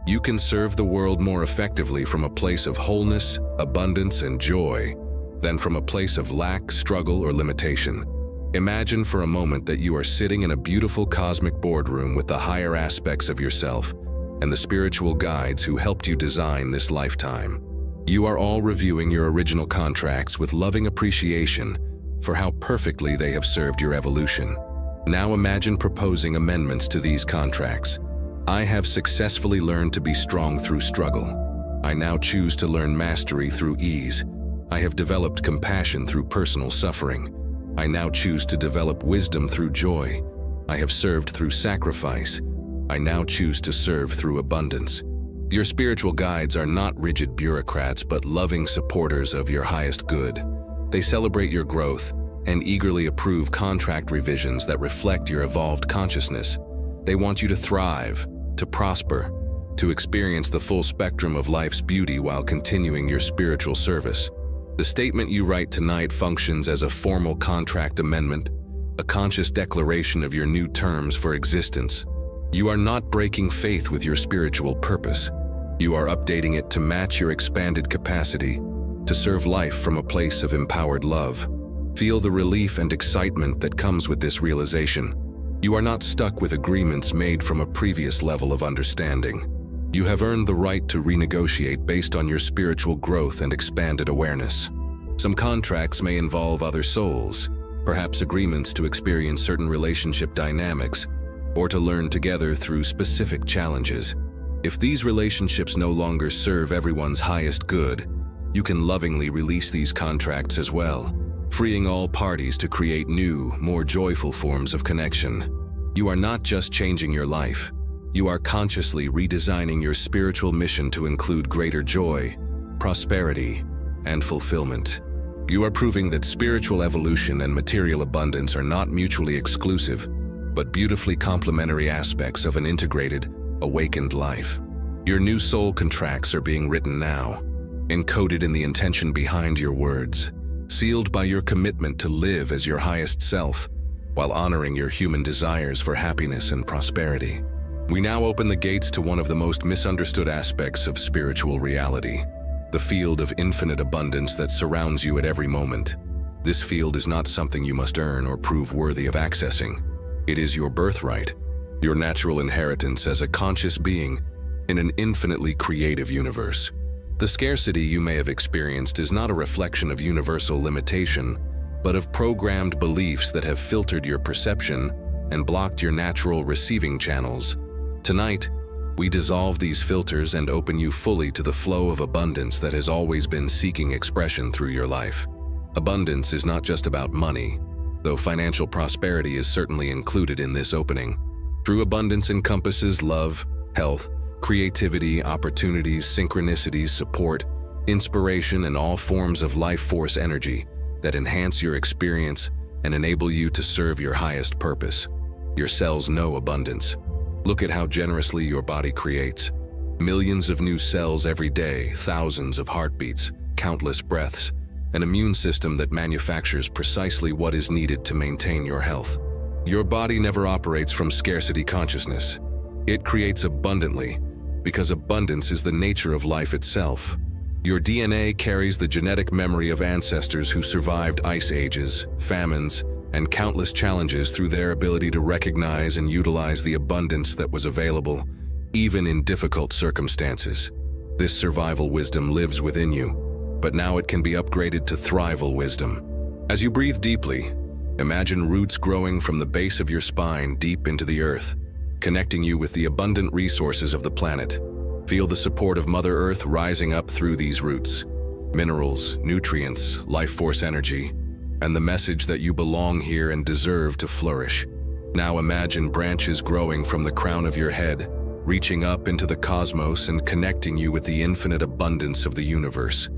You can serve the world more effectively from a place of wholeness, abundance, and joy than from a place of lack, struggle, or limitation. Imagine for a moment that you are sitting in a beautiful cosmic boardroom with the higher aspects of yourself and the spiritual guides who helped you design this lifetime. You are all reviewing your original contracts with loving appreciation for how perfectly they have served your evolution. Now imagine proposing amendments to these contracts. I have successfully learned to be strong through struggle. I now choose to learn mastery through ease. I have developed compassion through personal suffering. I now choose to develop wisdom through joy. I have served through sacrifice. I now choose to serve through abundance. Your spiritual guides are not rigid bureaucrats, but loving supporters of your highest good. They celebrate your growth and eagerly approve contract revisions that reflect your evolved consciousness. They want you to thrive, to prosper, to experience the full spectrum of life's beauty while continuing your spiritual service. The statement you write tonight functions as a formal contract amendment, a conscious declaration of your new terms for existence. You are not breaking faith with your spiritual purpose. You are updating it to match your expanded capacity, to serve life from a place of empowered love. Feel the relief and excitement that comes with this realization. You are not stuck with agreements made from a previous level of understanding. You have earned the right to renegotiate based on your spiritual growth and expanded awareness. Some contracts may involve other souls, perhaps agreements to experience certain relationship dynamics, or to learn together through specific challenges. If these relationships no longer serve everyone's highest good, you can lovingly release these contracts as well, freeing all parties to create new, more joyful forms of connection. You are not just changing your life, you are consciously redesigning your spiritual mission to include greater joy, prosperity, and fulfillment. You are proving that spiritual evolution and material abundance are not mutually exclusive, but beautifully complementary aspects of an integrated, awakened life. Your new soul contracts are being written now, encoded in the intention behind your words, sealed by your commitment to live as your highest self, while honoring your human desires for happiness and prosperity. We now open the gates to one of the most misunderstood aspects of spiritual reality, the field of infinite abundance that surrounds you at every moment. This field is not something you must earn or prove worthy of accessing. It is your birthright, your natural inheritance as a conscious being in an infinitely creative universe. The scarcity you may have experienced is not a reflection of universal limitation, but of programmed beliefs that have filtered your perception and blocked your natural receiving channels. Tonight, we dissolve these filters and open you fully to the flow of abundance that has always been seeking expression through your life. Abundance is not just about money, though financial prosperity is certainly included in this opening. True abundance encompasses love, health, creativity, opportunities, synchronicities, support, inspiration, and all forms of life force energy that enhance your experience and enable you to serve your highest purpose. Your cells know abundance. Look at how generously your body creates. Millions of new cells every day, thousands of heartbeats, countless breaths, an immune system that manufactures precisely what is needed to maintain your health. Your body never operates from scarcity consciousness. It creates abundantly, because abundance is the nature of life itself. Your DNA carries the genetic memory of ancestors who survived ice ages, famines, and countless challenges through their ability to recognize and utilize the abundance that was available, even in difficult circumstances. This survival wisdom lives within you, but now it can be upgraded to thrival wisdom. As you breathe deeply, imagine roots growing from the base of your spine deep into the earth, connecting you with the abundant resources of the planet. Feel the support of Mother Earth rising up through these roots. Minerals, nutrients, life force energy, and the message that you belong here and deserve to flourish. Now imagine branches growing from the crown of your head, reaching up into the cosmos and connecting you with the infinite abundance of the universe.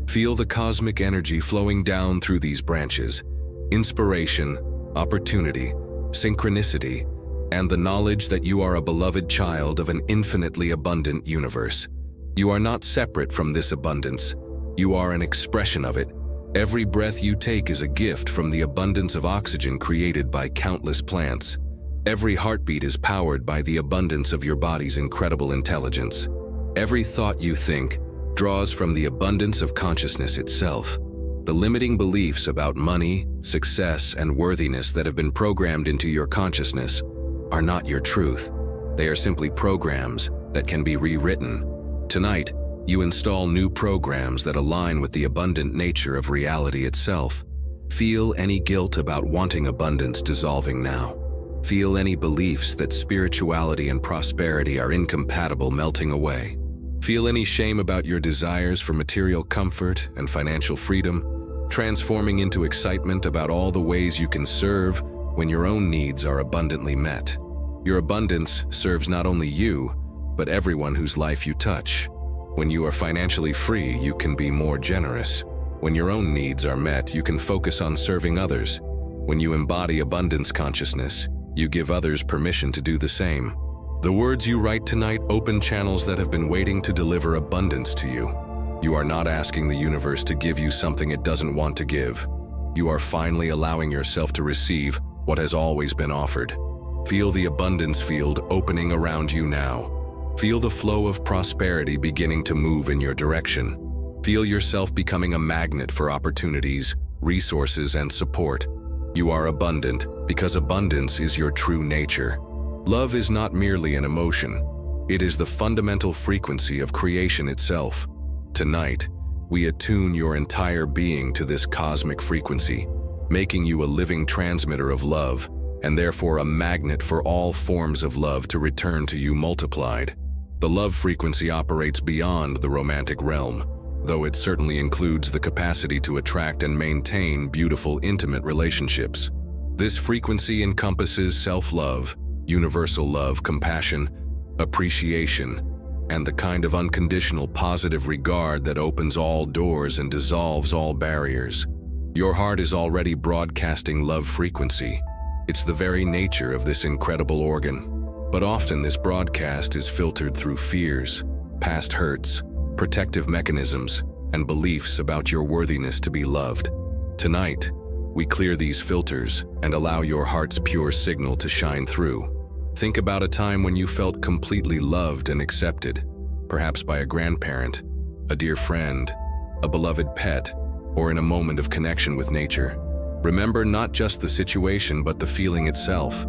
Feel the cosmic energy flowing down through these branches. Inspiration, opportunity, synchronicity, and the knowledge that you are a beloved child of an infinitely abundant universe. You are not separate from this abundance. You are an expression of it. Every breath you take is a gift from the abundance of oxygen created by countless plants. Every heartbeat is powered by the abundance of your body's incredible intelligence. Every thought you think draws from the abundance of consciousness itself. The limiting beliefs about money, success, and worthiness that have been programmed into your consciousness are not your truth. They are simply programs that can be rewritten. Tonight, you install new programs that align with the abundant nature of reality itself. Feel any guilt about wanting abundance dissolving now. Feel any beliefs that spirituality and prosperity are incompatible melting away. Feel any shame about your desires for material comfort and financial freedom, transforming into excitement about all the ways you can serve when your own needs are abundantly met. Your abundance serves not only you, but everyone whose life you touch. When you are financially free, you can be more generous. When your own needs are met, you can focus on serving others. When you embody abundance consciousness, you give others permission to do the same. The words you write tonight open channels that have been waiting to deliver abundance to you. You are not asking the universe to give you something it doesn't want to give. You are finally allowing yourself to receive what has always been offered. Feel the abundance field opening around you now. Feel the flow of prosperity beginning to move in your direction. Feel yourself becoming a magnet for opportunities, resources, and support. You are abundant because abundance is your true nature. Love is not merely an emotion. It is the fundamental frequency of creation itself. Tonight, we attune your entire being to this cosmic frequency, making you a living transmitter of love, and therefore a magnet for all forms of love to return to you multiplied. The love frequency operates beyond the romantic realm, though it certainly includes the capacity to attract and maintain beautiful, intimate relationships. This frequency encompasses self-love, universal love, compassion, appreciation, and the kind of unconditional positive regard that opens all doors and dissolves all barriers. Your heart is already broadcasting love frequency. It's the very nature of this incredible organ. But often this broadcast is filtered through fears, past hurts, protective mechanisms, and beliefs about your worthiness to be loved. Tonight, we clear these filters and allow your heart's pure signal to shine through. Think about a time when you felt completely loved and accepted, perhaps by a grandparent, a dear friend, a beloved pet, or in a moment of connection with nature. Remember not just the situation but the feeling itself,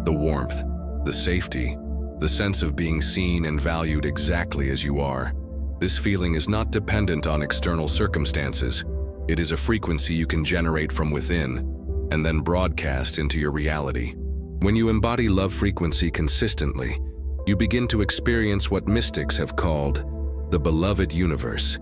the warmth, the safety, the sense of being seen and valued exactly as you are. This feeling is not dependent on external circumstances. It is a frequency you can generate from within and then broadcast into your reality. When you embody love frequency consistently, you begin to experience what mystics have called the beloved universe,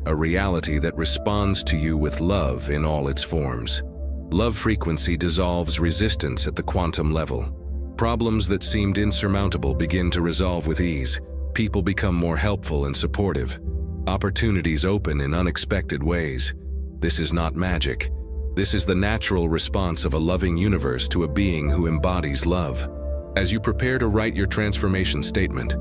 a reality that responds to you with love in all its forms. Love frequency dissolves resistance at the quantum level. Problems that seemed insurmountable begin to resolve with ease. People become more helpful and supportive. Opportunities open in unexpected ways. This is not magic. This is the natural response of a loving universe to a being who embodies love. As you prepare to write your transformation statement,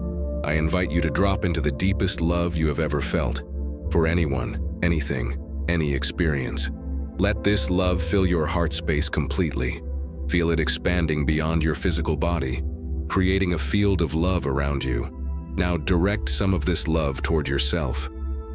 I invite you to drop into the deepest love you have ever felt, for anyone, anything, any experience. Let this love fill your heart space completely. Feel it expanding beyond your physical body, creating a field of love around you. Now direct some of this love toward yourself.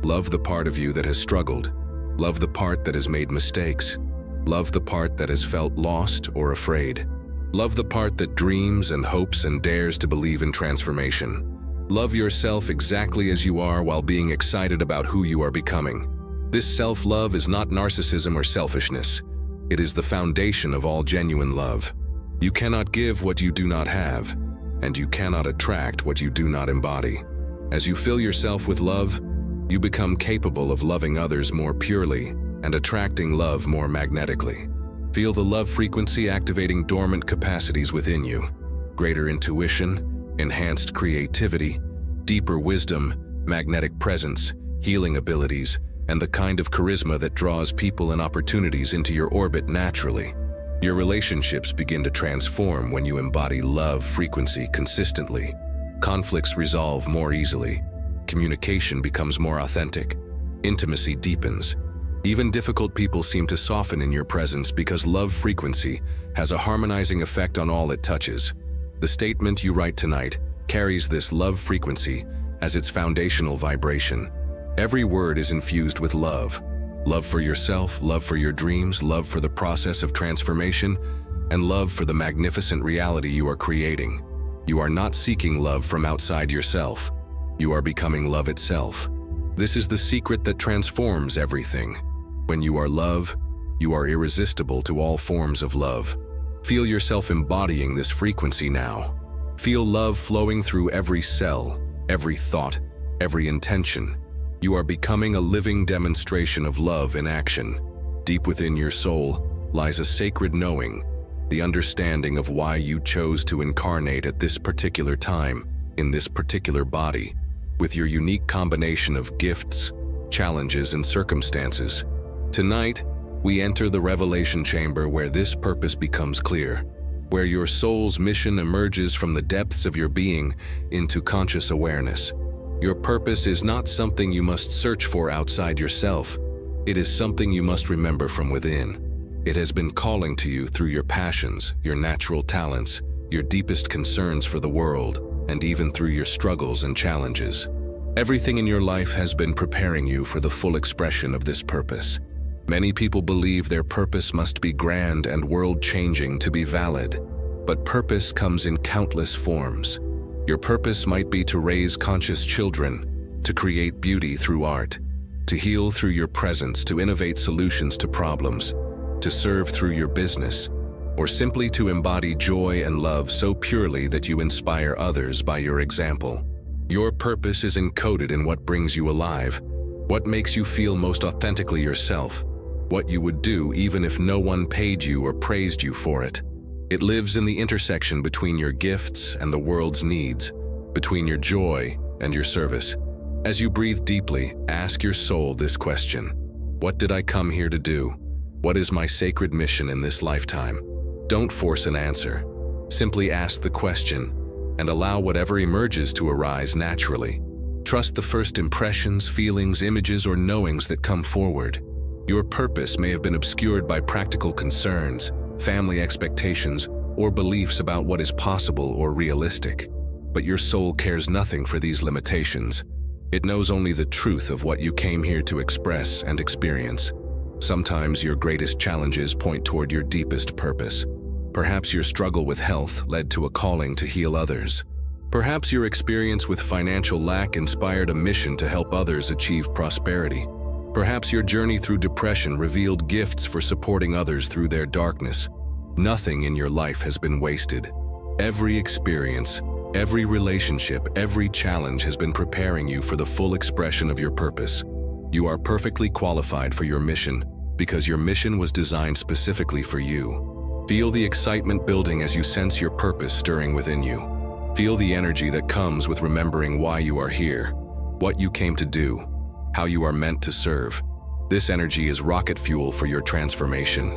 Love the part of you that has struggled. Love the part that has made mistakes. Love the part that has felt lost or afraid. Love the part that dreams and hopes and dares to believe in transformation. Love yourself exactly as you are while being excited about who you are becoming. This self-love is not narcissism or selfishness. It is the foundation of all genuine love. You cannot give what you do not have, and you cannot attract what you do not embody. As you fill yourself with love, you become capable of loving others more purely and attracting love more magnetically. Feel the love frequency activating dormant capacities within you. Greater intuition, enhanced creativity, deeper wisdom, magnetic presence, healing abilities, and the kind of charisma that draws people and opportunities into your orbit naturally. Your relationships begin to transform when you embody love frequency consistently. Conflicts resolve more easily. Communication becomes more authentic. Intimacy deepens. Even difficult people seem to soften in your presence because love frequency has a harmonizing effect on all it touches. The statement you write tonight carries this love frequency as its foundational vibration. Every word is infused with love. Love for yourself, love for your dreams, love for the process of transformation, and love for the magnificent reality you are creating. You are not seeking love from outside yourself. You are becoming love itself. This is the secret that transforms everything. When you are love, you are irresistible to all forms of love. Feel yourself embodying this frequency now. Feel love flowing through every cell, every thought, every intention. You are becoming a living demonstration of love in action. Deep within your soul lies a sacred knowing, the understanding of why you chose to incarnate at this particular time, in this particular body, with your unique combination of gifts, challenges, and circumstances. Tonight, we enter the revelation chamber where this purpose becomes clear, where your soul's mission emerges from the depths of your being into conscious awareness. Your purpose is not something you must search for outside yourself. It is something you must remember from within. It has been calling to you through your passions, your natural talents, your deepest concerns for the world, and even through your struggles and challenges. Everything in your life has been preparing you for the full expression of this purpose. Many people believe their purpose must be grand and world-changing to be valid, but purpose comes in countless forms. Your purpose might be to raise conscious children, to create beauty through art, to heal through your presence, to innovate solutions to problems, to serve through your business, or simply to embody joy and love so purely that you inspire others by your example. Your purpose is encoded in what brings you alive, what makes you feel most authentically yourself, what you would do even if no one paid you or praised you for it. It lives in the intersection between your gifts and the world's needs, between your joy and your service. As you breathe deeply, ask your soul this question: what did I come here to do? What is my sacred mission in this lifetime? Don't force an answer. Simply ask the question and allow whatever emerges to arise naturally. Trust the first impressions, feelings, images, or knowings that come forward. Your purpose may have been obscured by practical concerns, family expectations, or beliefs about what is possible or realistic. But your soul cares nothing for these limitations. It knows only the truth of what you came here to express and experience. Sometimes your greatest challenges point toward your deepest purpose. Perhaps your struggle with health led to a calling to heal others. Perhaps your experience with financial lack inspired a mission to help others achieve prosperity. Perhaps your journey through depression revealed gifts for supporting others through their darkness. Nothing in your life has been wasted. Every experience, every relationship, every challenge has been preparing you for the full expression of your purpose. You are perfectly qualified for your mission because your mission was designed specifically for you. Feel the excitement building as you sense your purpose stirring within you. Feel the energy that comes with remembering why you are here, what you came to do, how you are meant to serve. This energy is rocket fuel for your transformation.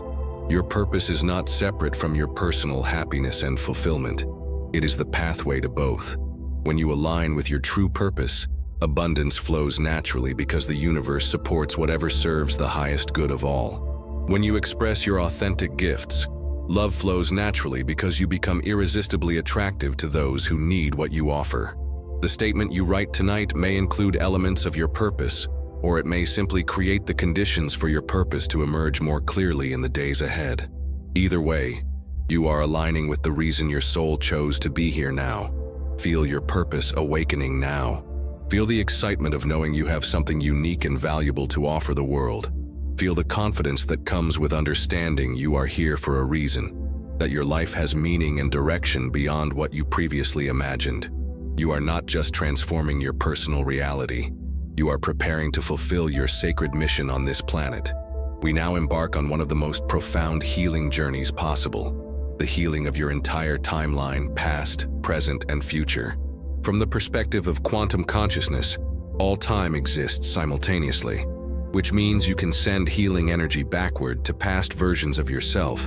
Your purpose is not separate from your personal happiness and fulfillment. It is the pathway to both. When you align with your true purpose, abundance flows naturally because the universe supports whatever serves the highest good of all. When you express your authentic gifts, love flows naturally because you become irresistibly attractive to those who need what you offer. The statement you write tonight may include elements of your purpose, or it may simply create the conditions for your purpose to emerge more clearly in the days ahead. Either way, you are aligning with the reason your soul chose to be here now. Feel your purpose awakening now. Feel the excitement of knowing you have something unique and valuable to offer the world. Feel the confidence that comes with understanding you are here for a reason, that your life has meaning and direction beyond what you previously imagined. You are not just transforming your personal reality, you are preparing to fulfill your sacred mission on this planet. We now embark on one of the most profound healing journeys possible, the healing of your entire timeline, past, present, and future. From the perspective of quantum consciousness, all time exists simultaneously, which means you can send healing energy backward to past versions of yourself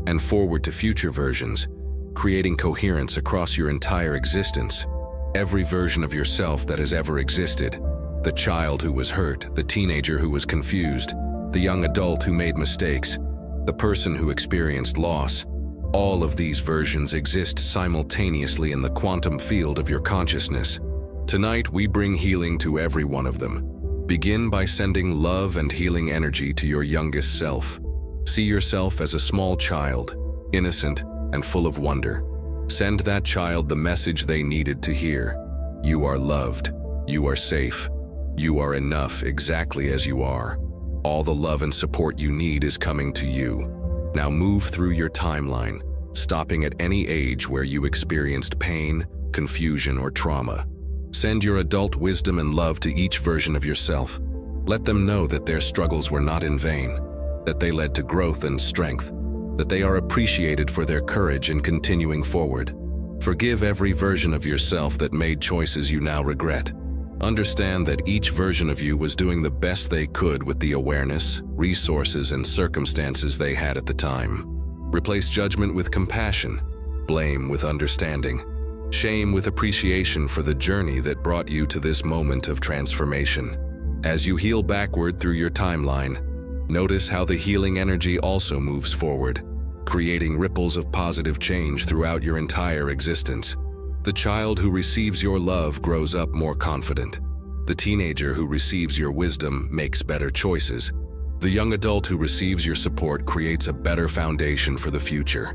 and forward to future versions, creating coherence across your entire existence. Every version of yourself that has ever existed, the child who was hurt, the teenager who was confused, the young adult who made mistakes, the person who experienced loss, all of these versions exist simultaneously in the quantum field of your consciousness. Tonight, we bring healing to every one of them. Begin by sending love and healing energy to your youngest self. See yourself as a small child, innocent and full of wonder. Send that child the message they needed to hear. You are loved. You are safe. You are enough exactly as you are. All the love and support you need is coming to you. Now move through your timeline, stopping at any age where you experienced pain, confusion, or trauma. Send your adult wisdom and love to each version of yourself. Let them know that their struggles were not in vain, that they led to growth and strength, that they are appreciated for their courage in continuing forward. Forgive every version of yourself that made choices you now regret. Understand that each version of you was doing the best they could with the awareness, resources, and circumstances they had at the time. Replace judgment with compassion, blame with understanding, shame with appreciation for the journey that brought you to this moment of transformation. As you heal backward through your timeline, notice how the healing energy also moves forward, creating ripples of positive change throughout your entire existence. The child who receives your love grows up more confident. The teenager who receives your wisdom makes better choices. The young adult who receives your support creates a better foundation for the future.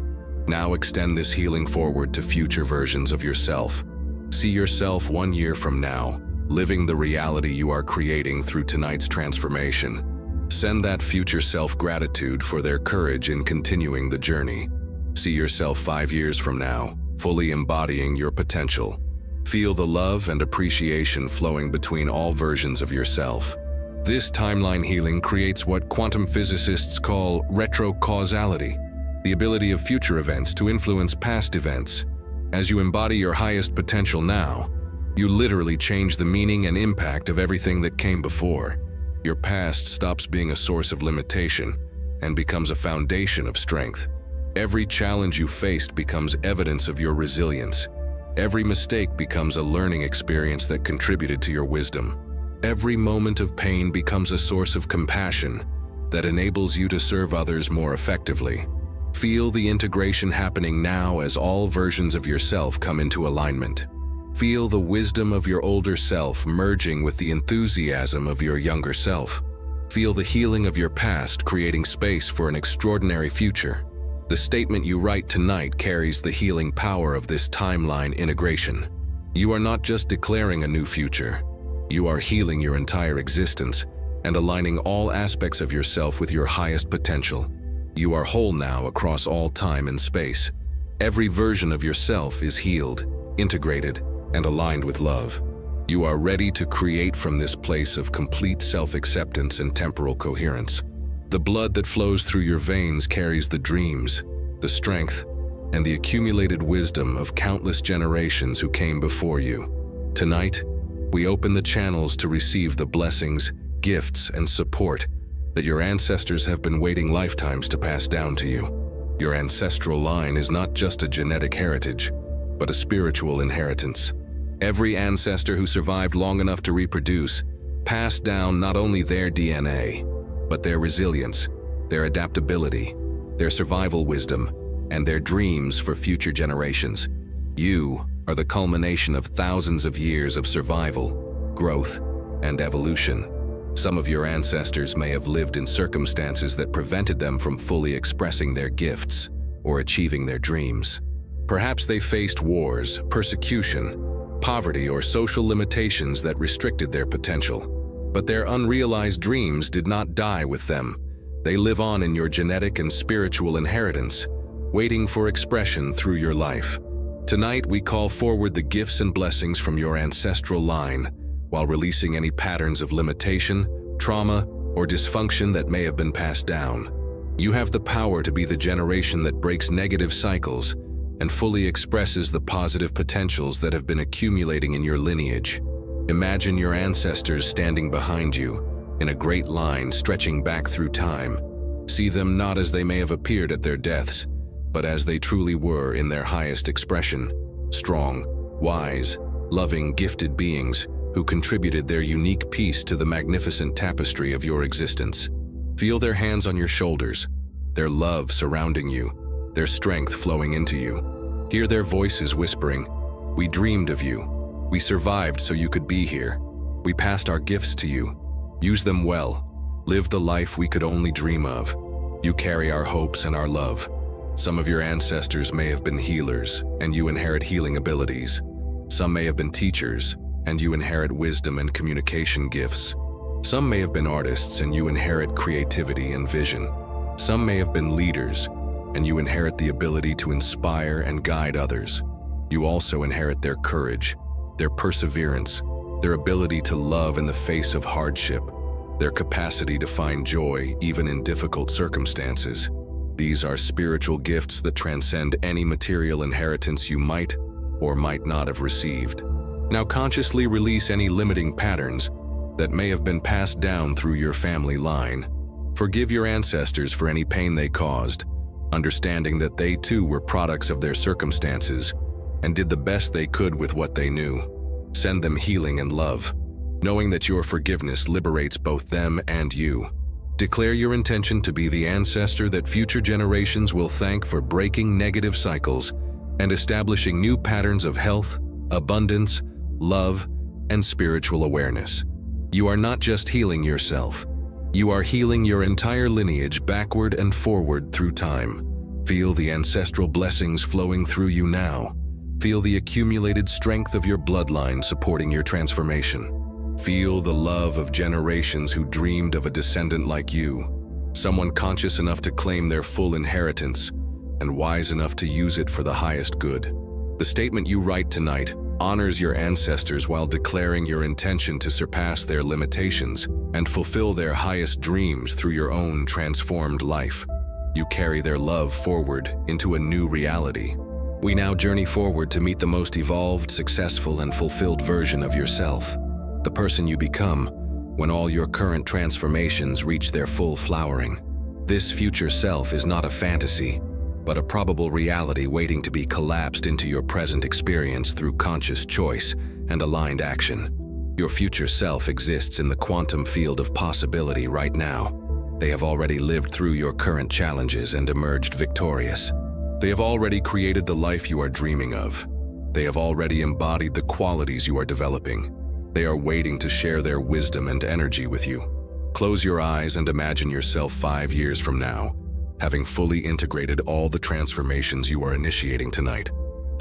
Now extend this healing forward to future versions of yourself. See yourself 1 year from now, living the reality you are creating through tonight's transformation. Send that future self gratitude for their courage in continuing the journey. See yourself 5 years from now, fully embodying your potential. Feel the love and appreciation flowing between all versions of yourself. This timeline healing creates what quantum physicists call retrocausality, the ability of future events to influence past events. As you embody your highest potential now, you literally change the meaning and impact of everything that came before. Your past stops being a source of limitation and becomes a foundation of strength. Every challenge you faced becomes evidence of your resilience. Every mistake becomes a learning experience that contributed to your wisdom. Every moment of pain becomes a source of compassion that enables you to serve others more effectively. Feel the integration happening now as all versions of yourself come into alignment. Feel the wisdom of your older self merging with the enthusiasm of your younger self. Feel the healing of your past creating space for an extraordinary future. The statement you write tonight carries the healing power of this timeline integration. You are not just declaring a new future. You are healing your entire existence and aligning all aspects of yourself with your highest potential. You are whole now across all time and space. Every version of yourself is healed, integrated, and aligned with love. You are ready to create from this place of complete self-acceptance and temporal coherence. The blood that flows through your veins carries the dreams, the strength, and the accumulated wisdom of countless generations who came before you. Tonight, we open the channels to receive the blessings, gifts, and support that your ancestors have been waiting lifetimes to pass down to you. Your ancestral line is not just a genetic heritage, but a spiritual inheritance. Every ancestor who survived long enough to reproduce passed down not only their DNA, but their resilience, their adaptability, their survival wisdom, and their dreams for future generations. You are the culmination of thousands of years of survival, growth, and evolution. Some of your ancestors may have lived in circumstances that prevented them from fully expressing their gifts or achieving their dreams. Perhaps they faced wars, persecution, poverty, or social limitations that restricted their potential. But their unrealized dreams did not die with them. They live on in your genetic and spiritual inheritance, waiting for expression through your life. Tonight, we call forward the gifts and blessings from your ancestral line, while releasing any patterns of limitation, trauma, or dysfunction that may have been passed down. You have the power to be the generation that breaks negative cycles and fully expresses the positive potentials that have been accumulating in your lineage. Imagine your ancestors standing behind you, in a great line stretching back through time. See them not as they may have appeared at their deaths, but as they truly were in their highest expression, strong, wise, loving, gifted beings who contributed their unique piece to the magnificent tapestry of your existence. Feel their hands on your shoulders, their love surrounding you, their strength flowing into you. Hear their voices whispering, "We dreamed of you. We survived so you could be here. We passed our gifts to you. Use them well. Live the life we could only dream of. You carry our hopes and our love." Some of your ancestors may have been healers, and you inherit healing abilities. Some may have been teachers, and you inherit wisdom and communication gifts. Some may have been artists, and you inherit creativity and vision. Some may have been leaders, and you inherit the ability to inspire and guide others. You also inherit their courage, their perseverance, their ability to love in the face of hardship, their capacity to find joy even in difficult circumstances. These are spiritual gifts that transcend any material inheritance you might or might not have received. Now consciously release any limiting patterns that may have been passed down through your family line. Forgive your ancestors for any pain they caused, understanding that they too were products of their circumstances and did the best they could with what they knew. Send them healing and love, knowing that your forgiveness liberates both them and you. Declare your intention to be the ancestor that future generations will thank for breaking negative cycles and establishing new patterns of health, abundance, love, and spiritual awareness. You are not just healing yourself. You are healing your entire lineage backward and forward through time. Feel the ancestral blessings flowing through you now. Feel the accumulated strength of your bloodline supporting your transformation. Feel the love of generations who dreamed of a descendant like you, someone conscious enough to claim their full inheritance and wise enough to use it for the highest good. The statement you write tonight honors your ancestors while declaring your intention to surpass their limitations and fulfill their highest dreams through your own transformed life. You carry their love forward into a new reality. We now journey forward to meet the most evolved, successful, and fulfilled version of yourself, the person you become when all your current transformations reach their full flowering. This future self is not a fantasy, but a probable reality waiting to be collapsed into your present experience through conscious choice and aligned action. Your future self exists in the quantum field of possibility right now. They have already lived through your current challenges and emerged victorious. They have already created the life you are dreaming of. They have already embodied the qualities you are developing. They are waiting to share their wisdom and energy with you. Close your eyes and imagine yourself 5 years from now, having fully integrated all the transformations you are initiating tonight.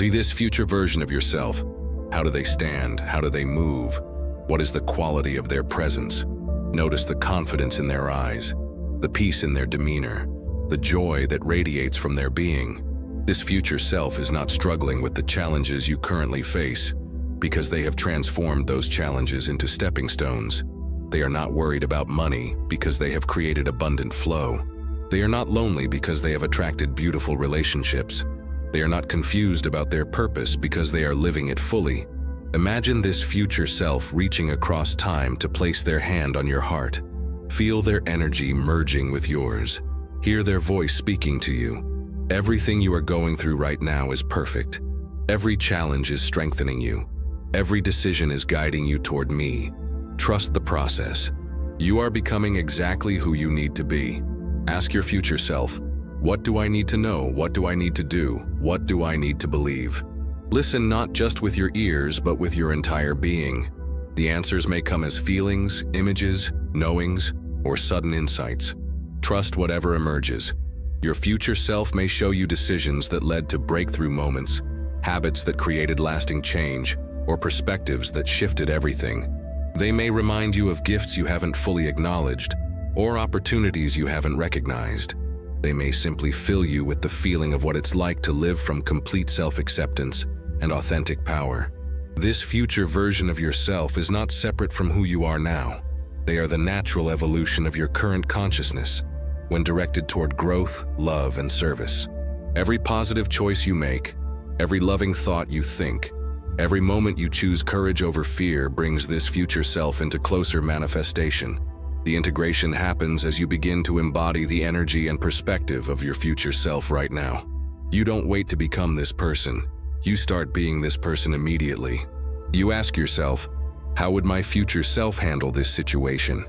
See this future version of yourself. How do they stand? How do they move? What is the quality of their presence? Notice the confidence in their eyes, the peace in their demeanor, the joy that radiates from their being. This future self is not struggling with the challenges you currently face because they have transformed those challenges into stepping stones. They are not worried about money because they have created abundant flow. They are not lonely because they have attracted beautiful relationships. They are not confused about their purpose because they are living it fully. Imagine this future self reaching across time to place their hand on your heart. Feel their energy merging with yours. Hear their voice speaking to you. Everything you are going through right now is perfect. Every challenge is strengthening you. Every decision is guiding you toward me. Trust the process. You are becoming exactly who you need to be. Ask your future self, what do I need to know? What do I need to do? What do I need to believe? Listen not just with your ears, but with your entire being. The answers may come as feelings, images, knowings, or sudden insights. Trust whatever emerges. Your future self may show you decisions that led to breakthrough moments, habits that created lasting change, or perspectives that shifted everything. They may remind you of gifts you haven't fully acknowledged, or opportunities you haven't recognized. They may simply fill you with the feeling of what it's like to live from complete self-acceptance and authentic power. This future version of yourself is not separate from who you are now. They are the natural evolution of your current consciousness, when directed toward growth, love, and service. Every positive choice you make, every loving thought you think, every moment you choose courage over fear brings this future self into closer manifestation. The integration happens as you begin to embody the energy and perspective of your future self right now. You don't wait to become this person. You start being this person immediately. You ask yourself, how would my future self handle this situation?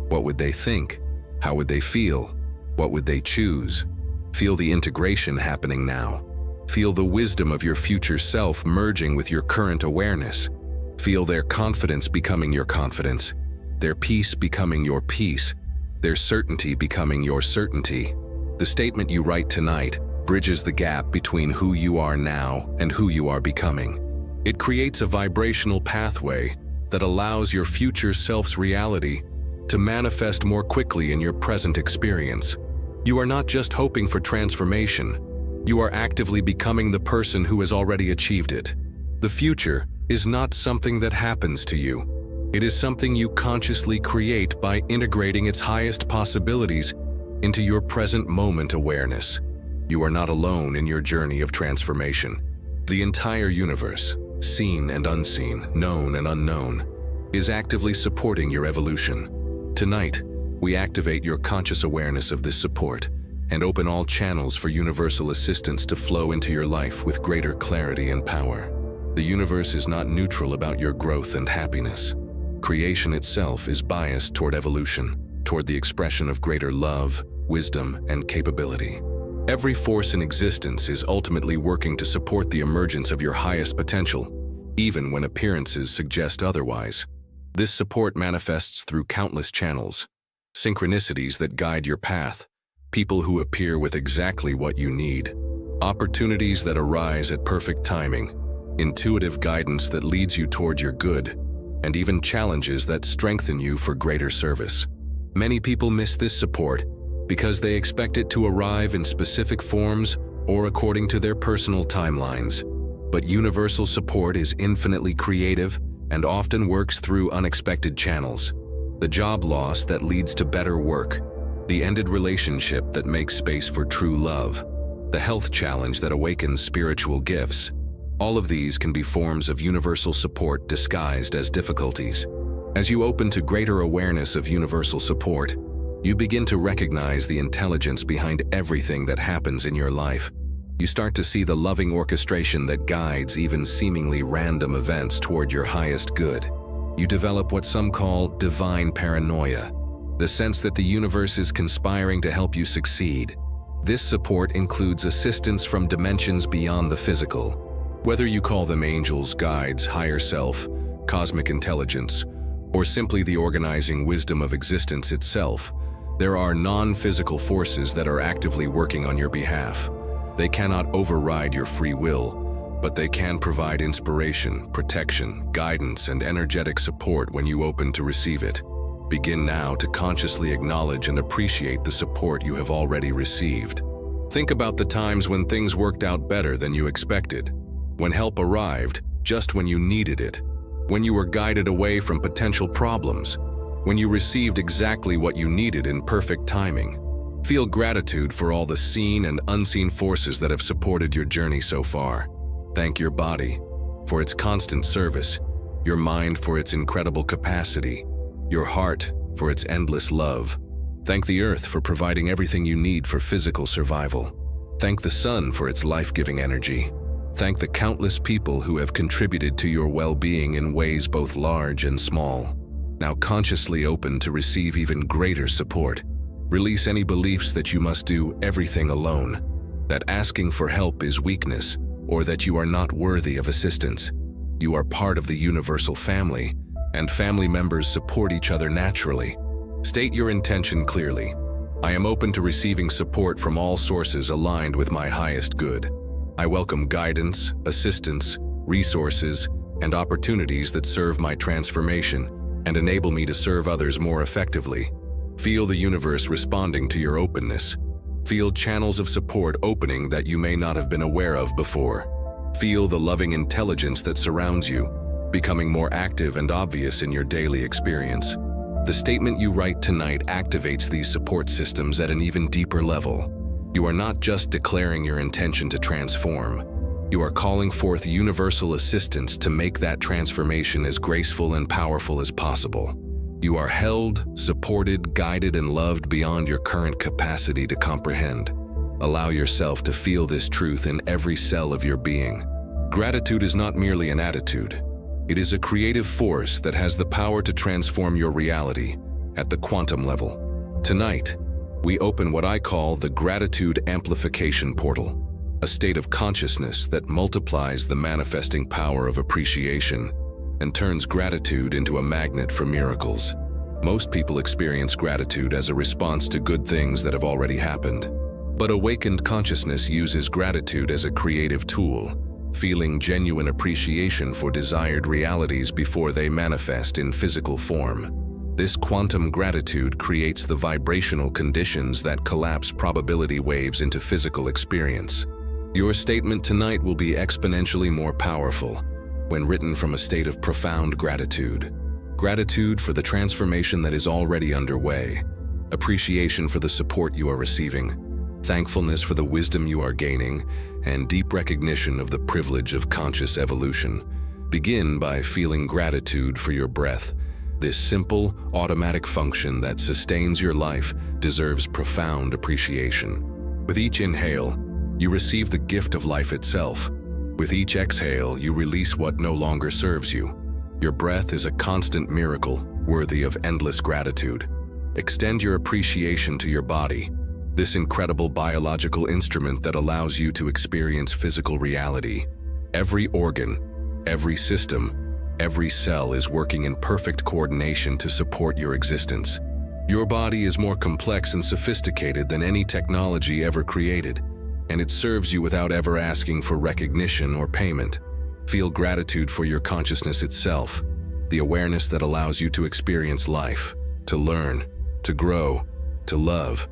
What would they think? How would they feel? What would they choose? Feel the integration happening now. Feel the wisdom of your future self merging with your current awareness. Feel their confidence becoming your confidence, their peace becoming your peace, their certainty becoming your certainty. The statement you write tonight bridges the gap between who you are now and who you are becoming. It creates a vibrational pathway that allows your future self's reality to manifest more quickly in your present experience. You are not just hoping for transformation. You are actively becoming the person who has already achieved it. The future is not something that happens to you. It is something you consciously create by integrating its highest possibilities into your present moment awareness. You are not alone in your journey of transformation. The entire universe, seen and unseen, known and unknown, is actively supporting your evolution. Tonight, we activate your conscious awareness of this support and open all channels for universal assistance to flow into your life with greater clarity and power. The universe is not neutral about your growth and happiness. Creation itself is biased toward evolution, toward the expression of greater love, wisdom, and capability. Every force in existence is ultimately working to support the emergence of your highest potential, even when appearances suggest otherwise. This support manifests through countless channels, synchronicities that guide your path, people who appear with exactly what you need, opportunities that arise at perfect timing, intuitive guidance that leads you toward your good, and even challenges that strengthen you for greater service. Many people miss this support because they expect it to arrive in specific forms or according to their personal timelines. But universal support is infinitely creative and often works through unexpected channels. The job loss that leads to better work, the ended relationship that makes space for true love, the health challenge that awakens spiritual gifts. All of these can be forms of universal support disguised as difficulties. As you open to greater awareness of universal support, you begin to recognize the intelligence behind everything that happens in your life. You start to see the loving orchestration that guides even seemingly random events toward your highest good. You develop what some call divine paranoia, the sense that the universe is conspiring to help you succeed. This support includes assistance from dimensions beyond the physical. Whether you call them angels, guides, higher self, cosmic intelligence, or simply the organizing wisdom of existence itself, there are non-physical forces that are actively working on your behalf. They cannot override your free will, but they can provide inspiration, protection, guidance, and energetic support when you open to receive it. Begin now to consciously acknowledge and appreciate the support you have already received. Think about the times when things worked out better than you expected, when help arrived just when you needed it, when you were guided away from potential problems, when you received exactly what you needed in perfect timing. Feel gratitude for all the seen and unseen forces that have supported your journey so far. Thank your body for its constant service, your mind for its incredible capacity, your heart for its endless love. Thank the earth for providing everything you need for physical survival. Thank the sun for its life-giving energy. Thank the countless people who have contributed to your well-being in ways both large and small. Now consciously open to receive even greater support. Release any beliefs that you must do everything alone, that asking for help is weakness, or that you are not worthy of assistance. You are part of the universal family, and family members support each other naturally. State your intention clearly. I am open to receiving support from all sources aligned with my highest good. I welcome guidance, assistance, resources, and opportunities that serve my transformation and enable me to serve others more effectively. Feel the universe responding to your openness. Feel channels of support opening that you may not have been aware of before. Feel the loving intelligence that surrounds you, becoming more active and obvious in your daily experience. The statement you write tonight activates these support systems at an even deeper level. You are not just declaring your intention to transform. You are calling forth universal assistance to make that transformation as graceful and powerful as possible. You are held, supported, guided, and loved beyond your current capacity to comprehend. Allow yourself to feel this truth in every cell of your being. Gratitude is not merely an attitude. It is a creative force that has the power to transform your reality at the quantum level. Tonight, we open what I call the Gratitude Amplification Portal, a state of consciousness that multiplies the manifesting power of appreciation and turns gratitude into a magnet for miracles. Most people experience gratitude as a response to good things that have already happened. But awakened consciousness uses gratitude as a creative tool, feeling genuine appreciation for desired realities before they manifest in physical form. This quantum gratitude creates the vibrational conditions that collapse probability waves into physical experience. Your statement tonight will be exponentially more powerful when written from a state of profound gratitude. Gratitude for the transformation that is already underway, appreciation for the support you are receiving, thankfulness for the wisdom you are gaining, and deep recognition of the privilege of conscious evolution. Begin by feeling gratitude for your breath. This simple, automatic function that sustains your life deserves profound appreciation. With each inhale, you receive the gift of life itself. With each exhale, you release what no longer serves you. Your breath is a constant miracle, worthy of endless gratitude. Extend your appreciation to your body, this incredible biological instrument that allows you to experience physical reality. Every organ, every system, every cell is working in perfect coordination to support your existence. Your body is more complex and sophisticated than any technology ever created, and it serves you without ever asking for recognition or payment. Feel gratitude for your consciousness itself, the awareness that allows you to experience life, to learn, to grow, to love.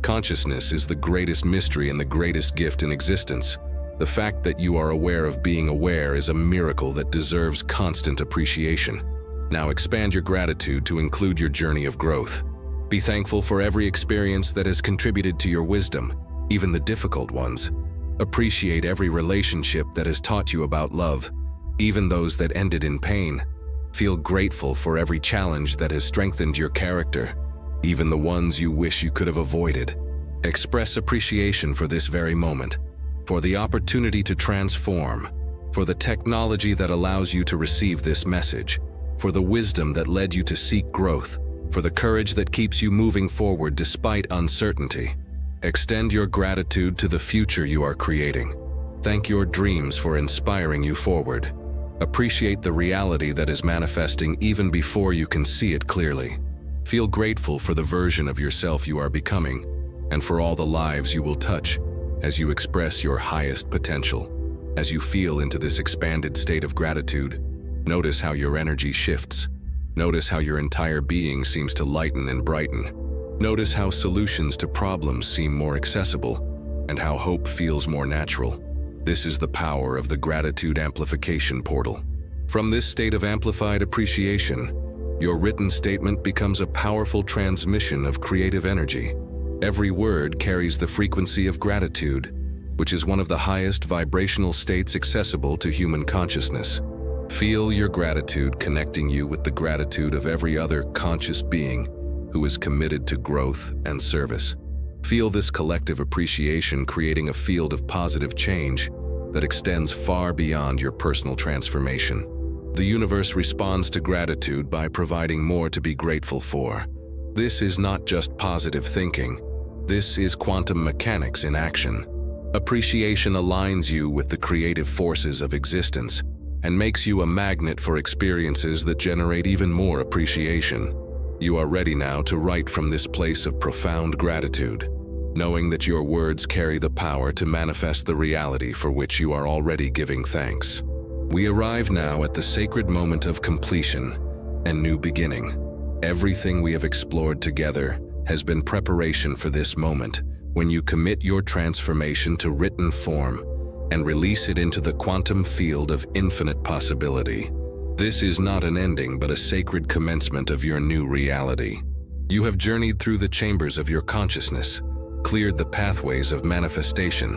Consciousness is the greatest mystery and the greatest gift in existence. The fact that you are aware of being aware is a miracle that deserves constant appreciation. Now expand your gratitude to include your journey of growth. Be thankful for every experience that has contributed to your wisdom, even the difficult ones. Appreciate every relationship that has taught you about love, even those that ended in pain. Feel grateful for every challenge that has strengthened your character, even the ones you wish you could have avoided. Express appreciation for this very moment, for the opportunity to transform, for the technology that allows you to receive this message, for the wisdom that led you to seek growth, for the courage that keeps you moving forward despite uncertainty. Extend your gratitude to the future you are creating. Thank your dreams for inspiring you forward. Appreciate the reality that is manifesting even before you can see it clearly. Feel grateful for the version of yourself you are becoming, and for all the lives you will touch as you express your highest potential. As you feel into this expanded state of gratitude, notice how your energy shifts. Notice how your entire being seems to lighten and brighten. Notice how solutions to problems seem more accessible, and how hope feels more natural. This is the power of the Gratitude Amplification Portal. From this state of amplified appreciation, your written statement becomes a powerful transmission of creative energy. Every word carries the frequency of gratitude, which is one of the highest vibrational states accessible to human consciousness. Feel your gratitude connecting you with the gratitude of every other conscious being who is committed to growth and service. Feel this collective appreciation creating a field of positive change that extends far beyond your personal transformation. The universe responds to gratitude by providing more to be grateful for. This is not just positive thinking. This is quantum mechanics in action. Appreciation aligns you with the creative forces of existence and makes you a magnet for experiences that generate even more appreciation. You are ready now to write from this place of profound gratitude, knowing that your words carry the power to manifest the reality for which you are already giving thanks. We arrive now at the sacred moment of completion and new beginning. Everything we have explored together has been preparation for this moment when you commit your transformation to written form and release it into the quantum field of infinite possibility. This is not an ending but a sacred commencement of your new reality. You have journeyed through the chambers of your consciousness, cleared the pathways of manifestation,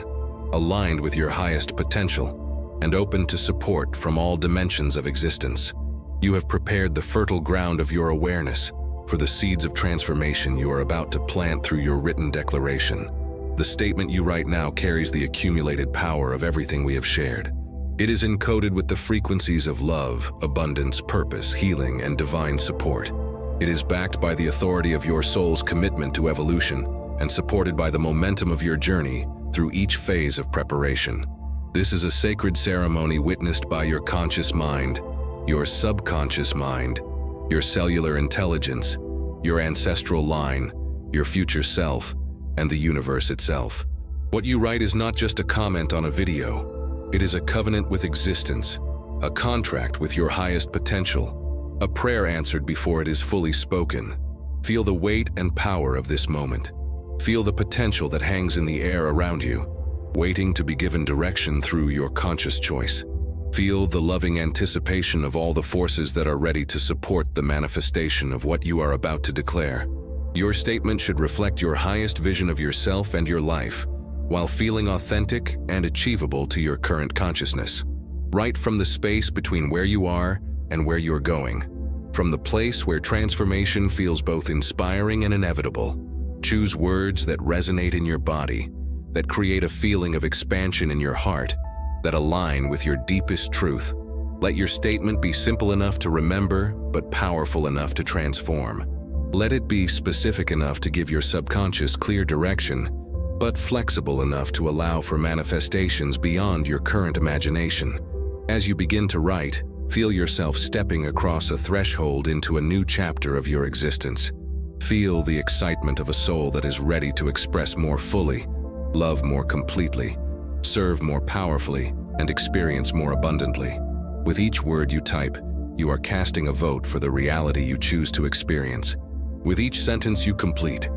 aligned with your highest potential, and opened to support from all dimensions of existence. You have prepared the fertile ground of your awareness for the seeds of transformation you are about to plant through your written declaration. The statement you write now carries the accumulated power of everything we have shared. It is encoded with the frequencies of love, abundance, purpose, healing, and divine support. It is backed by the authority of your soul's commitment to evolution and supported by the momentum of your journey through each phase of preparation. This is a sacred ceremony witnessed by your conscious mind, your subconscious mind, your cellular intelligence, your ancestral line, your future self, and the universe itself. What you write is not just a comment on a video. It is a covenant with existence, a contract with your highest potential, a prayer answered before it is fully spoken. Feel the weight and power of this moment. Feel the potential that hangs in the air around you, waiting to be given direction through your conscious choice. Feel the loving anticipation of all the forces that are ready to support the manifestation of what you are about to declare. Your statement should reflect your highest vision of yourself and your life, while feeling authentic and achievable to your current consciousness. Write from the space between where you are and where you're going, from the place where transformation feels both inspiring and inevitable. Choose words that resonate in your body, that create a feeling of expansion in your heart, that align with your deepest truth. Let your statement be simple enough to remember, but powerful enough to transform. Let it be specific enough to give your subconscious clear direction, but flexible enough to allow for manifestations beyond your current imagination. As you begin to write, feel yourself stepping across a threshold into a new chapter of your existence. Feel the excitement of a soul that is ready to express more fully, love more completely, serve more powerfully, and experience more abundantly. With each word you type, you are casting a vote for the reality you choose to experience. With each sentence you complete,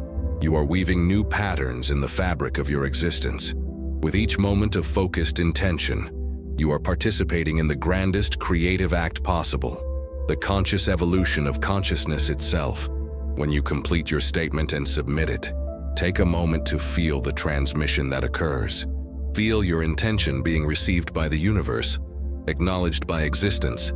You are weaving new patterns in the fabric of your existence. With each moment of focused intention, you are participating in the grandest creative act possible, the conscious evolution of consciousness itself. When you complete your statement and submit it, take a moment to feel the transmission that occurs. Feel your intention being received by the universe, acknowledged by existence,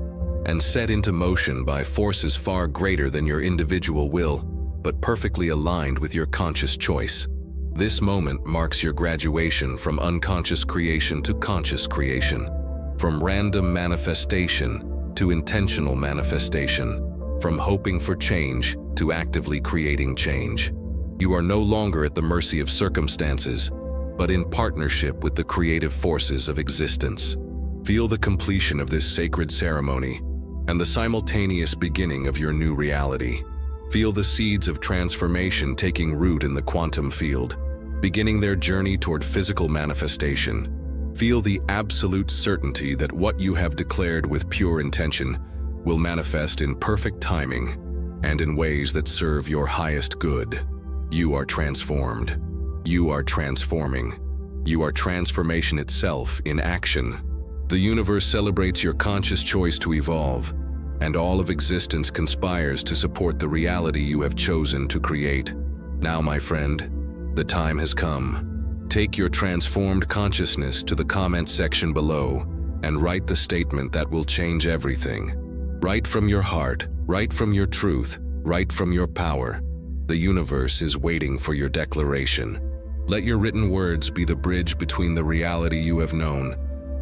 and set into motion by forces far greater than your individual will, but perfectly aligned with your conscious choice. This moment marks your graduation from unconscious creation to conscious creation, from random manifestation to intentional manifestation, from hoping for change to actively creating change. You are no longer at the mercy of circumstances, but in partnership with the creative forces of existence. Feel the completion of this sacred ceremony and the simultaneous beginning of your new reality. Feel the seeds of transformation taking root in the quantum field, beginning their journey toward physical manifestation. Feel the absolute certainty that what you have declared with pure intention will manifest in perfect timing and in ways that serve your highest good. You are transformed. You are transforming. You are transformation itself in action. The universe celebrates your conscious choice to evolve, and all of existence conspires to support the reality you have chosen to create. Now, my friend, the time has come. Take your transformed consciousness to the comment section below and write the statement that will change everything. Write from your heart, write from your truth, write from your power. The universe is waiting for your declaration. Let your written words be the bridge between the reality you have known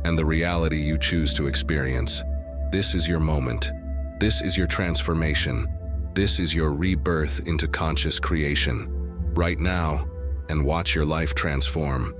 and the reality you choose to experience. This is your moment. This is your transformation. This is your rebirth into conscious creation. Write now and watch your life transform.